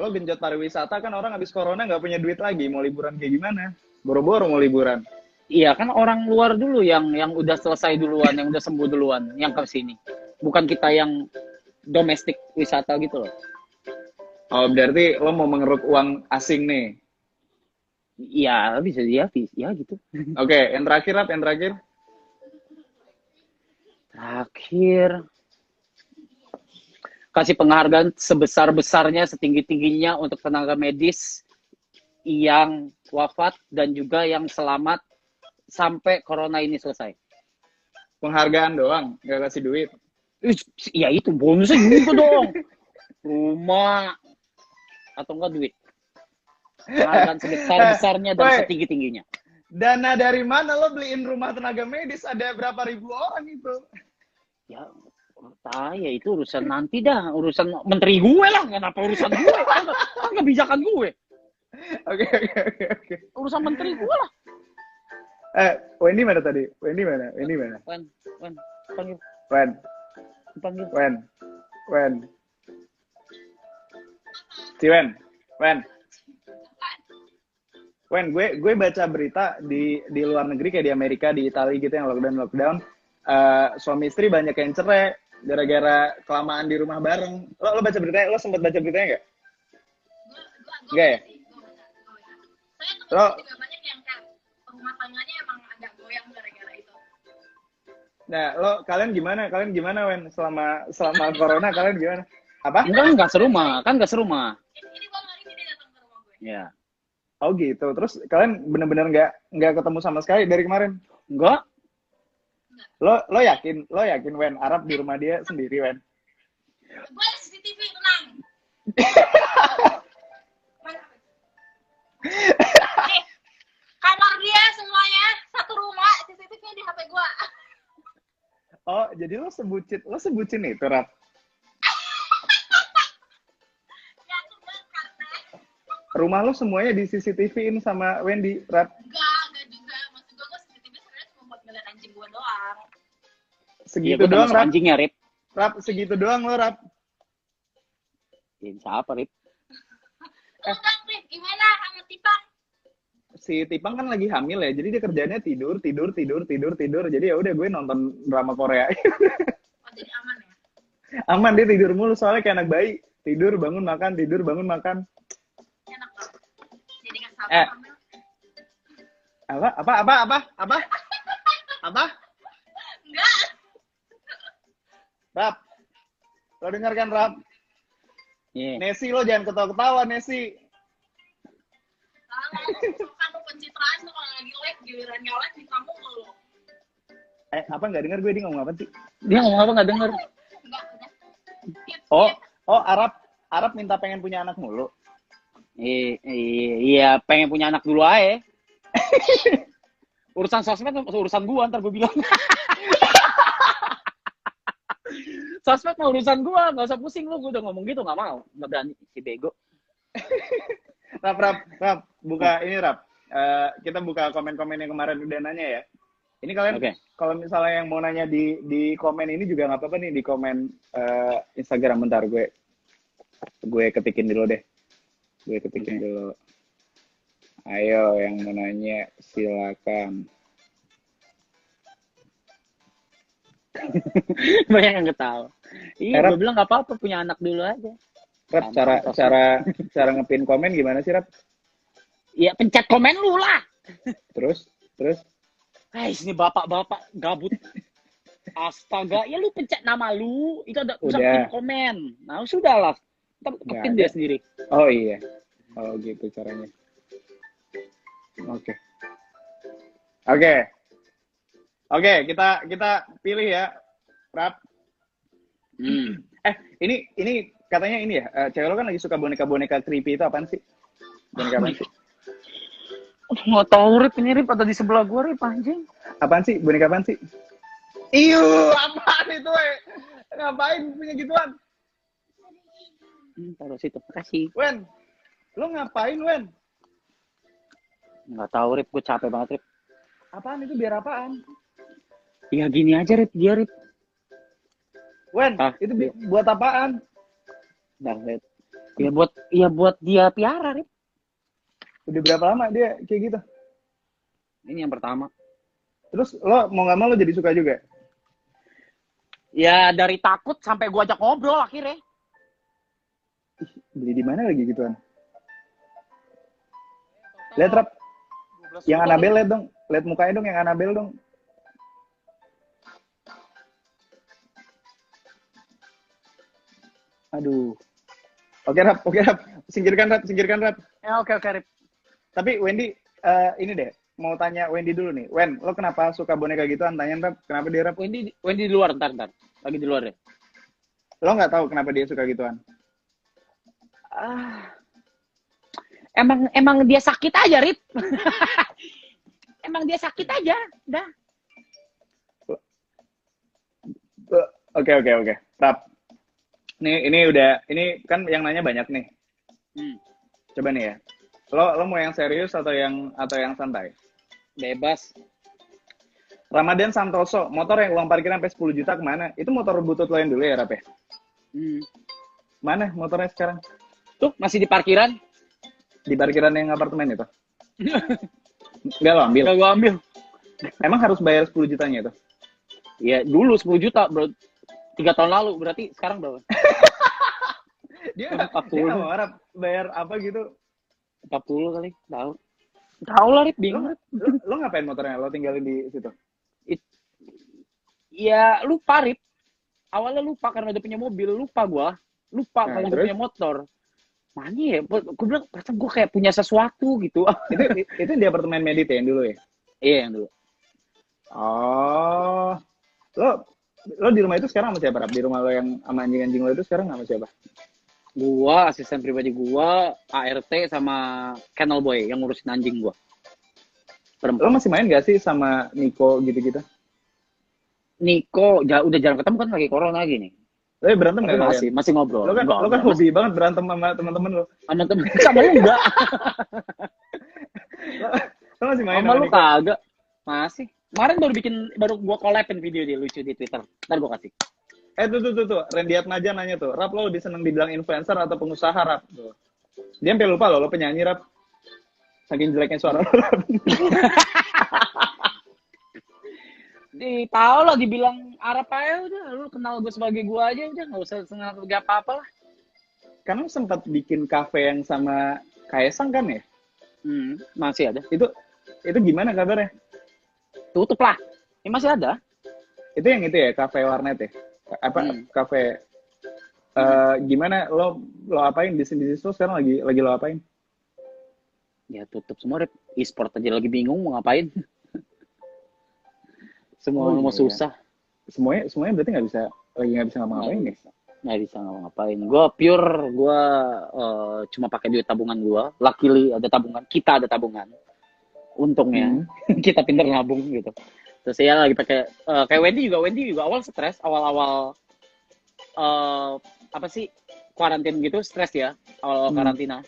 Lo genjot pariwisata kan orang habis corona nggak punya duit lagi, mau liburan kayak gimana? Boro-boro mau liburan. Iya kan orang luar dulu yang udah selesai duluan, yang udah sembuh duluan, yang ke sini. Bukan kita yang domestik wisata gitu loh. Oh, berarti lo mau mengeruk uang asing nih. Iya, bisa ya gitu. Oke, yang terakhir, Rap, yang terakhir. Terakhir, kasih penghargaan sebesar-besarnya, setinggi-tingginya untuk tenaga medis yang wafat dan juga yang selamat sampai corona ini selesai. Penghargaan doang, nggak kasih duit. Ya itu bonusnya juga dong. Rumah atau enggak duit. Penghargaan sebesar-besarnya dan setinggi-tingginya. Dana dari mana lo beliin rumah tenaga medis? Ada berapa ribu orang itu? Ya, ya itu urusan nanti dah. Urusan menteri gue lah. Kenapa urusan gue? Kan kebijakan gue. Oke. Urusan menteri gue lah. Wendy mana tadi? Wendy mana? Wen, panggil. Wen. Si Wen, gue baca berita di luar negeri kayak di Amerika, di Italia gitu yang lockdown. Suami istri banyak yang cerai gara-gara kelamaan di rumah bareng. Lo baca beritanya? Lo sempat baca beritanya nggak? Nggak ya? Saya tuh juga banyak yang kayak rumah tangganya emang agak goyang gara-gara itu. Nah, kalian gimana Wen selama corona kalian gimana? Apa? Enggak serumah. Ini bang hari ini dia datang ke rumah gue. Ya. Oh gitu. Terus kalian benar-benar nggak ketemu sama sekali dari kemarin? Enggak. Lo yakin Wen Arab di rumah dia sendiri Wen? Gue ada CCTV, tenang. Nih, kamar dia semuanya satu rumah, CCTV-nya di HP gue. Oh, jadi lo sebutin itu, Rap? Ya juga karena Rumah lo semuanya di CCTV-in sama Wendy, Rap? enggak juga. Maksud gue CCTV sebenarnya cuma buat ngeliat anjing gue doang. Segitu Gue doang, Rap? anjingnya, Rip. Rap, segitu doang lo, Rap? Ya, siapa, Rip? Enggak, Rip. Gimana sama Tipang? Si Tipang kan lagi hamil ya, jadi dia kerjanya tidur. Jadi ya udah gue nonton drama Korea. Oh, jadi aman ya? Aman, dia tidur mulu soalnya kayak anak bayi. Tidur, bangun, makan. Enak loh. Jadi nggak sabar hamil. Apa? Enggak. Rap, lo denger kan, Rap? Iya. Nesi, lo jangan ketawa-ketawa, Nesi. Kan lu pencitraan tuh kalau lagi live, giliran nge-live di kamu lu. Apa nggak denger gue, dia ngomong apa sih? Dia ngomong apa nggak denger? Enggak, udah. Oh, Arab minta pengen punya anak mulu. Iya, pengen punya anak dulu aja. Urusan sosmed urusan gua, ntar gua bilang. Sosmed mah urusan gua, nggak usah pusing lu. Gua udah ngomong gitu, nggak mau, nggak berani si bego. Rap, buka ini Rap. Kita buka komen-komen yang kemarin udah nanya ya. Ini kalian kalau misalnya yang mau nanya di komen ini juga nggak apa-apa nih, di komen Instagram. Bentar gue ketikin dulu deh. Dulu. Ayo yang mau nanya silakan. Banyak yang ketawa. Iya, gue bilang nggak apa-apa, punya anak dulu aja. Rap, cara ngepin komen gimana sih, Rap? Ya pencet komen lu lah. Terus? Ini bapak-bapak gabut. Astaga, ya lu pencet nama lu, itu ada bisa pin komen. Nah, sudahlah. Ntar pin dia sendiri. Oh iya. Oh gitu caranya. Oke, kita pilih ya, Rap. Ini katanya ini ya, cewek lo kan lagi suka boneka-boneka creepy itu apaan sih? Boneka apaan sih? Nggak tahu, Rip, ini Rip ada di sebelah gua, Rip, anjing. Apaan sih? Boneka apaan sih? Iu, apaan itu, Ngapain punya gituan? Taruh situ, makasih. Wen, lo ngapain, Wen? Nggak tahu, Rip, gue capek banget, Rip. Apaan itu, biar apaan? Ya gini aja, Rip. Dia, Rip. Wen, Ah, itu buat apaan? Nah, Rip. Ya buat dia piara, Rip. Udah berapa lama dia kayak gitu? Ini yang pertama. Terus lo mau nggak mau lo jadi suka juga? Ya dari takut sampai gua ajak ngobrol akhirnya. Beli di mana lagi gituan? Lihat Rap, 12 yang juta, Anabel Rip. lihat dong, lihat mukanya dong yang Anabel dong. Aduh. Oke Rap, singkirkan Rap. Ya oke, Rip. Tapi Wendy, ini deh, mau tanya Wendy dulu nih. Wen, lo kenapa suka boneka gituan? Tanyain Rap, kenapa dia Rap? Wendy di luar, ntar. Lagi di luar ya. Lo nggak tahu kenapa dia suka gituan? Ah, emang dia sakit aja, Rip. Emang dia sakit aja, dah. Oke. Rap, ini kan yang nanya banyak nih. Coba nih ya. Lo mau yang serius atau yang santai? Bebas. Ramadan Santoso, motor yang uang parkirnya sampai 10 juta kemana? Itu motor butut lo yang dulu ya, Rap ya? Mana motornya sekarang? Tuh, masih di parkiran. Di parkiran yang apartemen itu? Enggak lo ambil? Udah gua ambil. Emang harus bayar 10 jutanya itu? Ya, dulu 10 juta, bro. 3 tahun lalu, berarti sekarang berapa? Dia 40. nggak mau Rap bayar apa gitu? 40 kali, tahu lah, Rip, bingung. Lo ngapain motornya? Lo tinggalin di situ? Ya, lupa, Rip. Awalnya lupa karena udah punya mobil, lupa Nah, kalau gue terus? punya motor. Mana ya? Gue bilang, perasaan gue kayak punya sesuatu gitu. itu di apartemen Medit ya yang dulu ya? Iya, yang dulu. Oh, lo di rumah itu sekarang sama siapa? Rap? Di rumah lo yang sama anjing-anjing lo itu sekarang sama siapa? Gua, asisten pribadi gua, ART sama Kennel Boy yang ngurusin anjing gua. Lo masih main gak sih sama Niko gitu-gitu? Niko, udah jarang ketemu kan lagi corona gini. Lo berantem Tapi gak kalian? masih ngobrol. Lo kan Enggak, hobi banget berantem sama teman-teman lo. sama temen, sama lu enggak? Lo masih main Sama sama lu Niko? kagak? Masih. Kemarin baru gua collabin video dia lucu di Twitter. Ntar gua kasih. Tuh. Randy Atmaja nanya tuh, Rap lo lebih seneng dibilang influencer atau pengusaha, Rap? Tuh. Dia sampai lupa lo penyanyi, Rap. Saking jeleknya suara lo, Rap. Tahu lah dibilang Arab aja udah, lu kenal gue sebagai gue aja udah, nggak usah sengaja gak apa-apa lah. Karena sempat bikin kafe yang sama Kaesang kan ya? Masih ada. Itu gimana kabarnya? Tutup lah. Ini masih ada. Itu yang itu ya, kafe warnet ya? Apa kafe gimana lo apain bisnis lo sekarang lagi lo apain? Ya tutup semua, Rip. E-sport aja lagi bingung mau ngapain. Semua mau susah. Semuanya berarti nggak bisa ngapa-ngapain ya? Nggak bisa ngapa-ngapain. Gue cuma pakai duit tabungan gue. Luckily ada tabungan. Kita ada tabungan. Untungnya kita pinter nabung gitu. Terus ya lagi pakai kayak Wendy juga awal stres, awal apa sih karantin gitu stres ya awal karantina.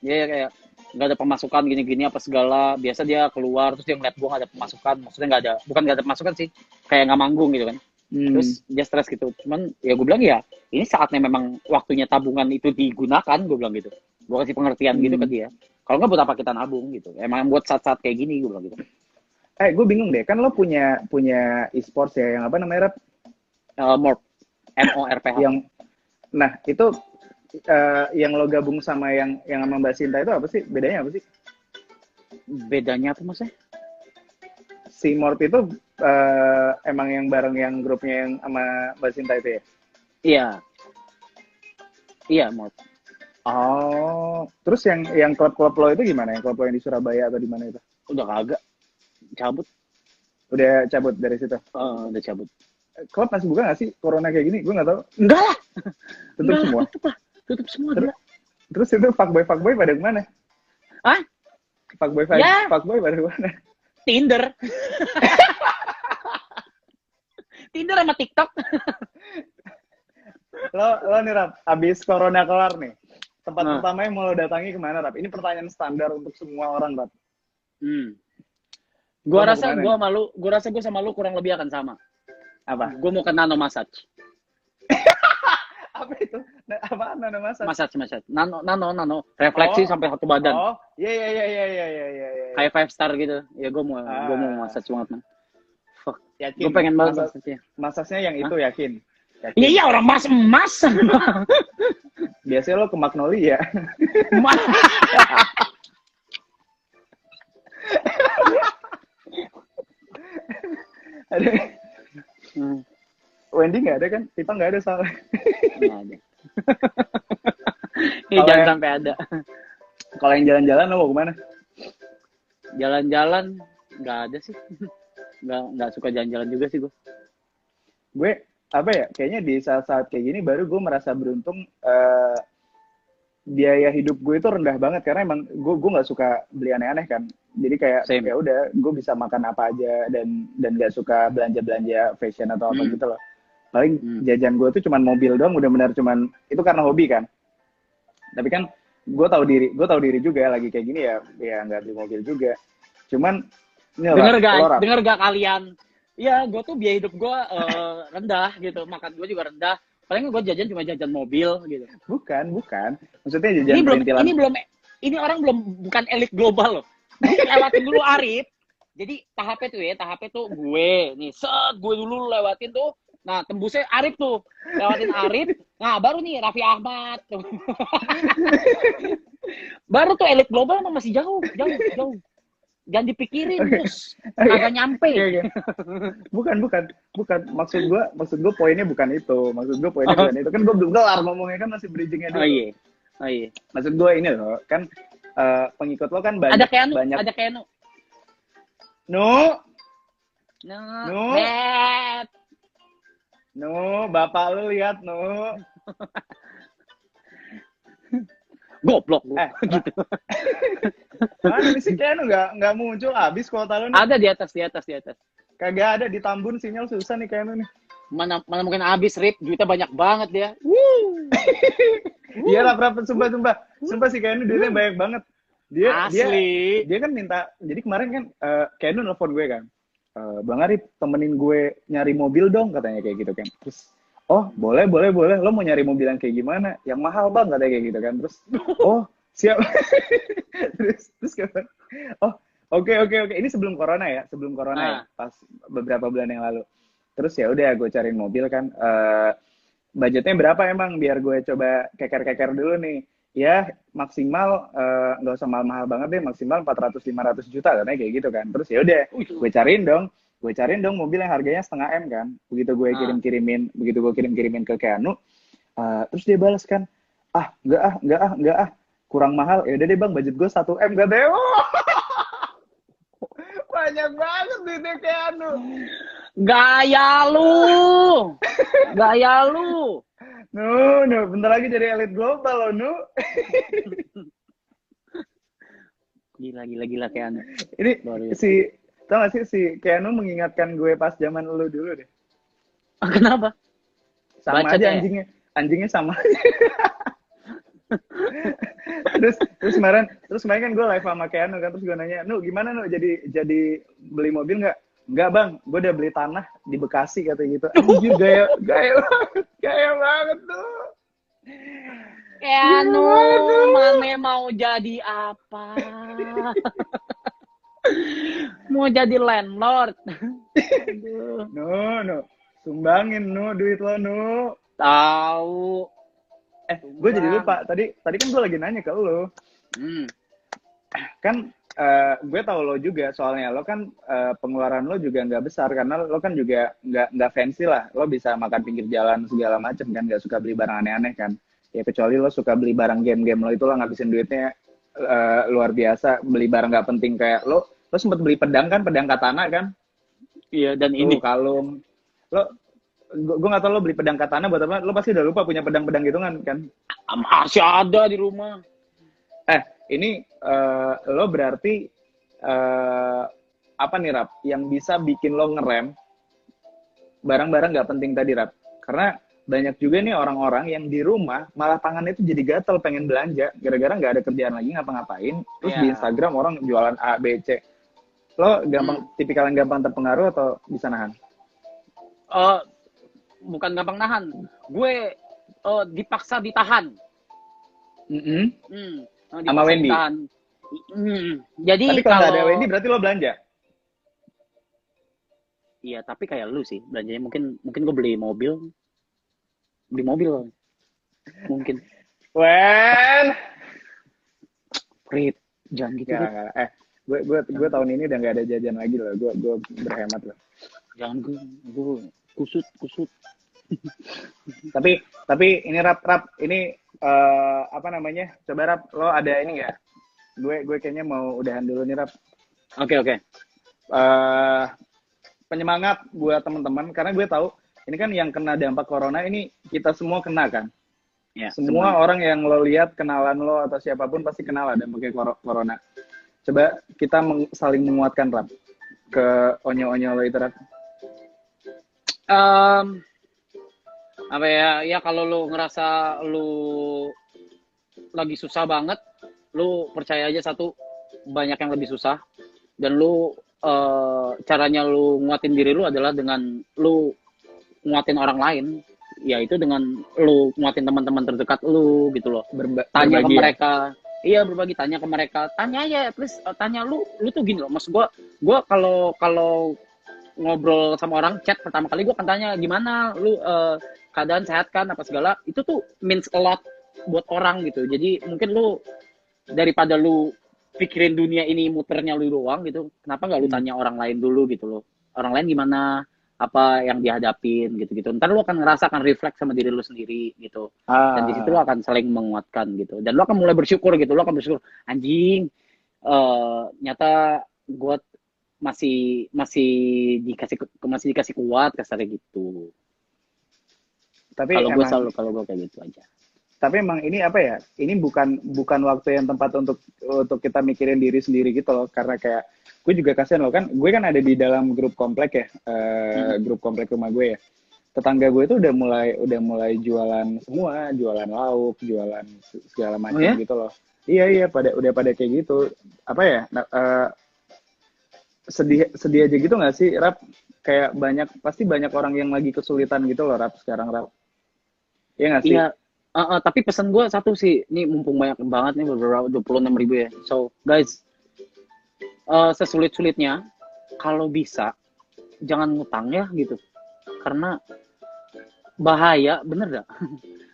Dia kayak nggak ada pemasukan gini-gini apa segala. Biasa dia keluar terus dia ngeliat gue nggak ada pemasukan. Maksudnya bukan nggak ada pemasukan sih, kayak nggak manggung gitu kan. Terus dia stres gitu. Cuman ya gue bilang ya ini saatnya memang waktunya tabungan itu digunakan, gue bilang gitu. Gue kasih pengertian gitu ke dia. Kalau nggak buat apa kita nabung gitu. Emang buat saat-saat kayak gini, gue bilang gitu. Gue bingung deh, kan lo punya e-sports ya, yang apa namanya, Rap? Morph. MORPH. Nah itu yang lo gabung sama yang sama Mbak Sinta itu apa sih? Bedanya apa sih? Bedanya apa maksudnya? Si Morph itu emang yang bareng yang grupnya yang sama Mbak Sinta itu ya? Iya. Iya, Morph. Oh, terus yang klub-klub lo itu gimana? Yang klub lo yang di Surabaya atau di mana itu? Udah kagak. Cabut. Udah cabut dari situ? Udah cabut. Klub masih buka nggak sih? Corona kayak gini? Gue nggak tahu. Enggak lah. Tutup semua? Tutup semua. Terus itu fuckboy pada kemana? Hah? Fuckboy pada kemana? Tinder. Tinder sama TikTok. Lo nih, Rap, abis corona kelar nih, tempat pertama yang mau lo datangi kemana, Rap? Ini pertanyaan standar untuk semua orang, Rap. Gua Lo mau rasa kemana nih? gua rasa gua sama lu kurang lebih akan sama. Apa? Gua mau ke nano massage. Apa itu? Apaan nano massage? Massage. Nano. Refleksi sampai satu badan. Oh, iya. Kayak 5 star gitu. Ya gua mau massage banget, man. Fuck. Yakin? Gua pengen banget Massage- massage-nya. Massage-nya yang itu yakin? Iya, orang emas. Biasanya lo ke Magnolia. Ada Wendy nggak ada kan? Tipa nggak ada soalnya. Nggak ada. Ini Kalau jangan yang- sampai ada. Kalau yang jalan-jalan lo mau kemana? Jalan-jalan nggak ada sih. Nggak suka jalan-jalan juga sih gue. Gue apa ya? Kayaknya di saat-saat kayak gini baru gue merasa beruntung. Biaya hidup gue itu rendah banget karena emang gue nggak suka beli aneh-aneh kan. Jadi kayak Same. ya udah gue bisa makan apa aja dan nggak suka belanja fashion atau apa gitu loh. Paling jajan gue tuh cuman mobil doang, udah benar cuman itu karena hobi kan. Tapi kan gue tahu diri juga lagi kayak gini ya nggak beli mobil juga. Cuman ini Denger gak kalian? Iya, gue tuh biaya hidup gue rendah gitu, makan gue juga rendah. Paling gue jajan cuma jajan mobil gitu. Bukan. Maksudnya jajan Ini orang bukan elit global loh. Lewatin dulu Arif. Jadi tahapnya tuh gue nih, gue dulu lewatin tuh. Nah, tembusnya Arif tuh. Lewatin Arif. Nah, baru nih Raffi Ahmad. Baru tuh elit global emang masih jauh. Jangan dipikirin, Mus. Kagak nyampe. Okay. Bukan. Maksud gue poinnya bukan itu. Kan gue belum kelar ngomongnya kan masih bridgingnya dulu. Oh iya. Maksud gue ini loh, kan pengikut lo kan banyak. Ada Keanu. No, Bet. no, bapak lu lihat no. Goblok lu. Gitu. Mana nih si Keanu nggak muncul, habis kuota lu nih. Ada di atas. Kagak ada di Tambun, sinyal susah nih Keanu nih. Mana mungkin habis, Rip. Duitnya banyak banget dia. Iya lah, sumpah si Keanu duitnya banyak banget. Dia kan minta, jadi kemarin kan Keanu nelfon gue kan, Bang Arif temenin gue nyari mobil dong katanya kayak gitu kan. Terus oh boleh, lo mau nyari mobil yang kayak gimana? Yang mahal bang katanya kayak gitu kan. Terus oh siap. terus kata oh oke. Ini sebelum corona ya, pas beberapa bulan yang lalu. Terus ya udah gue cariin mobil kan, budgetnya berapa emang biar gue coba keker dulu nih. Ya maksimal nggak usah mahal-mahal banget deh, maksimal 400-500 juta katanya kayak gitu kan. Terus ya udah gue cariin dong mobil yang harganya 0,5 M kan. Begitu gue kirim-kirimin ke Keanu, terus dia balas kan, enggak kurang mahal. Ya udah deh bang, budget gue 1 M katanya. Banyak banget duitnya Keanu. Gaya lu. No, bentar lagi jadi elit global loh, Nu. Gila Keanu. Ini tau gak sih si Keanu mengingatkan gue pas zaman lu dulu deh. Kenapa? Sama Bacot aja ya? anjingnya sama. terus kemarin kan gue live sama Keanu kan, terus gue nanya, Nu gimana Nu jadi beli mobil nggak? Enggak bang, gue udah beli tanah di Bekasi katanya gitu. Anjir gaya banget tuh. Keanu, Mane mau jadi apa? Mau jadi landlord. No, sumbangin Nu duit lo Nu. Tahu. Gue jadi lupa. Tadi kan gue lagi nanya ke lo. Kan gue tahu lo juga, soalnya lo kan pengeluaran lo juga nggak besar karena lo kan juga nggak fancy lah. Lo bisa makan pinggir jalan segala macem kan, nggak suka beli barang aneh-aneh kan. Ya kecuali lo suka beli barang game lo itu lo ngabisin duitnya luar biasa, beli barang nggak penting kayak lo sempet beli pedang katana kan? Iya, dan ini kalung. Gue nggak tahu lo beli pedang katana buat apa? Lo pasti udah lupa punya pedang gitu kan? Masih ada di rumah. Ini lo berarti apa nih Rap? Yang bisa bikin lo ngerem barang-barang nggak penting tadi Rap? Karena banyak juga nih orang-orang yang di rumah malah tangannya itu jadi gatel pengen belanja gara-gara nggak ada kerjaan lagi ngapa-ngapain. Terus di Instagram orang jualan A, B, C. Lo tipikal yang gampang terpengaruh atau bisa nahan? Bukan gampang nahan. Gue dipaksa ditahan. Sama Wendy. Ditahan. Jadi tapi kalau nggak ada Wendy berarti lo belanja? Iya, tapi kayak lu sih belanjanya mungkin gue beli mobil mungkin. Rip, jangan gitu. Ya, gue tahun ini udah nggak ada jajan lagi loh. Gue berhemat loh. Jangan gue kusut. tapi ini rap ini apa namanya? Coba Rap, lo ada ini nggak? Gue kayaknya mau udahan dulu nih Rap. Oke. Penyemangat buat teman-teman karena gue tahu ini kan yang kena dampak corona ini kita semua kena kan. Ya, semua orang yang lo lihat, kenalan lo atau siapapun pasti kenal ada dampaknya corona. Coba kita saling menguatkan Rap ke onyo-onyo lo itu Rap. Apa ya kalau lu ngerasa lu lagi susah banget, lu percaya aja satu, banyak yang lebih susah, dan lu caranya lu nguatin diri lu adalah dengan lu nguatin orang lain, yaitu dengan lu nguatin teman-teman terdekat lu gitu loh. Tanya ke mereka. Iya, berbagi, tanya ke mereka. Tanya aja, please, tanya lu tuh gini loh. Maksud gua kalau ngobrol sama orang, chat pertama kali gua akan tanya gimana lu keadaan sehat kan apa segala. Itu tuh means a lot buat orang gitu. Jadi mungkin lu daripada lu pikirin dunia ini muternya lu doang gitu, kenapa nggak lu tanya orang lain dulu gitu loh. Orang lain gimana, apa yang dihadapin gitu-gitu. Ntar lu akan ngerasakan refleks sama diri lu sendiri gitu. Dan di situ lu akan saling menguatkan gitu. Dan lu akan mulai bersyukur gitu. Lu akan bersyukur, anjing, nyata gue masih dikasih kuat kasarnya gitu. Tapi kalau gue kayak gitu aja. Tapi emang ini apa ya? Ini bukan waktu yang tepat untuk kita mikirin diri sendiri gitu loh. Karena kayak gue juga kasihan loh kan. Gue kan ada di dalam grup komplek ya, grup komplek rumah gue ya. Tetangga gue itu udah mulai jualan semua, jualan lauk, jualan segala macam gitu loh. Iya udah pada kayak gitu. Apa ya? Sedih aja gitu nggak sih, Rap? Kayak pasti banyak orang yang lagi kesulitan gitu loh, Rap, sekarang, Rap. Iya nggak sih? Iya. Tapi pesan gue satu sih, ini mumpung banyak banget nih, beberapa 26.000 ya. So guys, sesulit-sulitnya kalau bisa jangan ngutang ya gitu, karena bahaya, bener gak?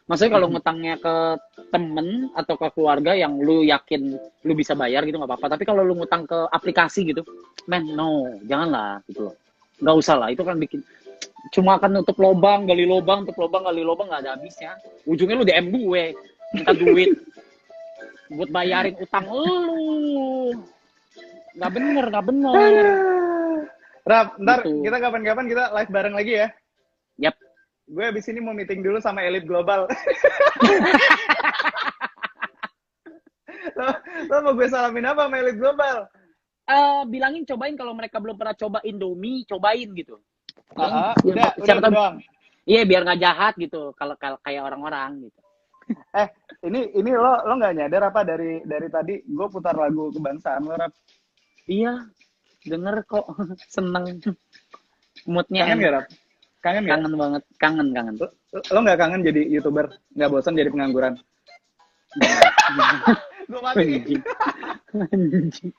Maksudnya kalau ngutangnya ke temen atau ke keluarga yang lu yakin lu bisa bayar gitu nggak apa-apa, tapi kalau lu ngutang ke aplikasi gitu, man, no, janganlah gitu loh, nggak usah lah, itu kan bikin cuma akan nutup lubang, gali lubang, nggak ada habisnya. Ujungnya lu DM gue, minta duit buat bayarin utang lu. Nggak bener. Rap, ntar gitu. kita kapan-kapan kita live bareng lagi ya. Yap. Gue abis ini mau meeting dulu sama elit global. lo mau gue salamin apa sama elit global? Bilangin cobain, kalau mereka belum pernah coba Indomie, cobain gitu. Udah doang. Iya, biar nggak jahat gitu kalau kayak orang-orang gitu. Ini lo nggak nyadar apa dari tadi gue putar lagu kebangsaan lo, Rap? Iya, denger kok. Seneng moodnya. Kangen gak, Rap? Kangen banget, kangen. Lo nggak kangen jadi YouTuber? Nggak bosan jadi pengangguran? Gue mati. Anjing.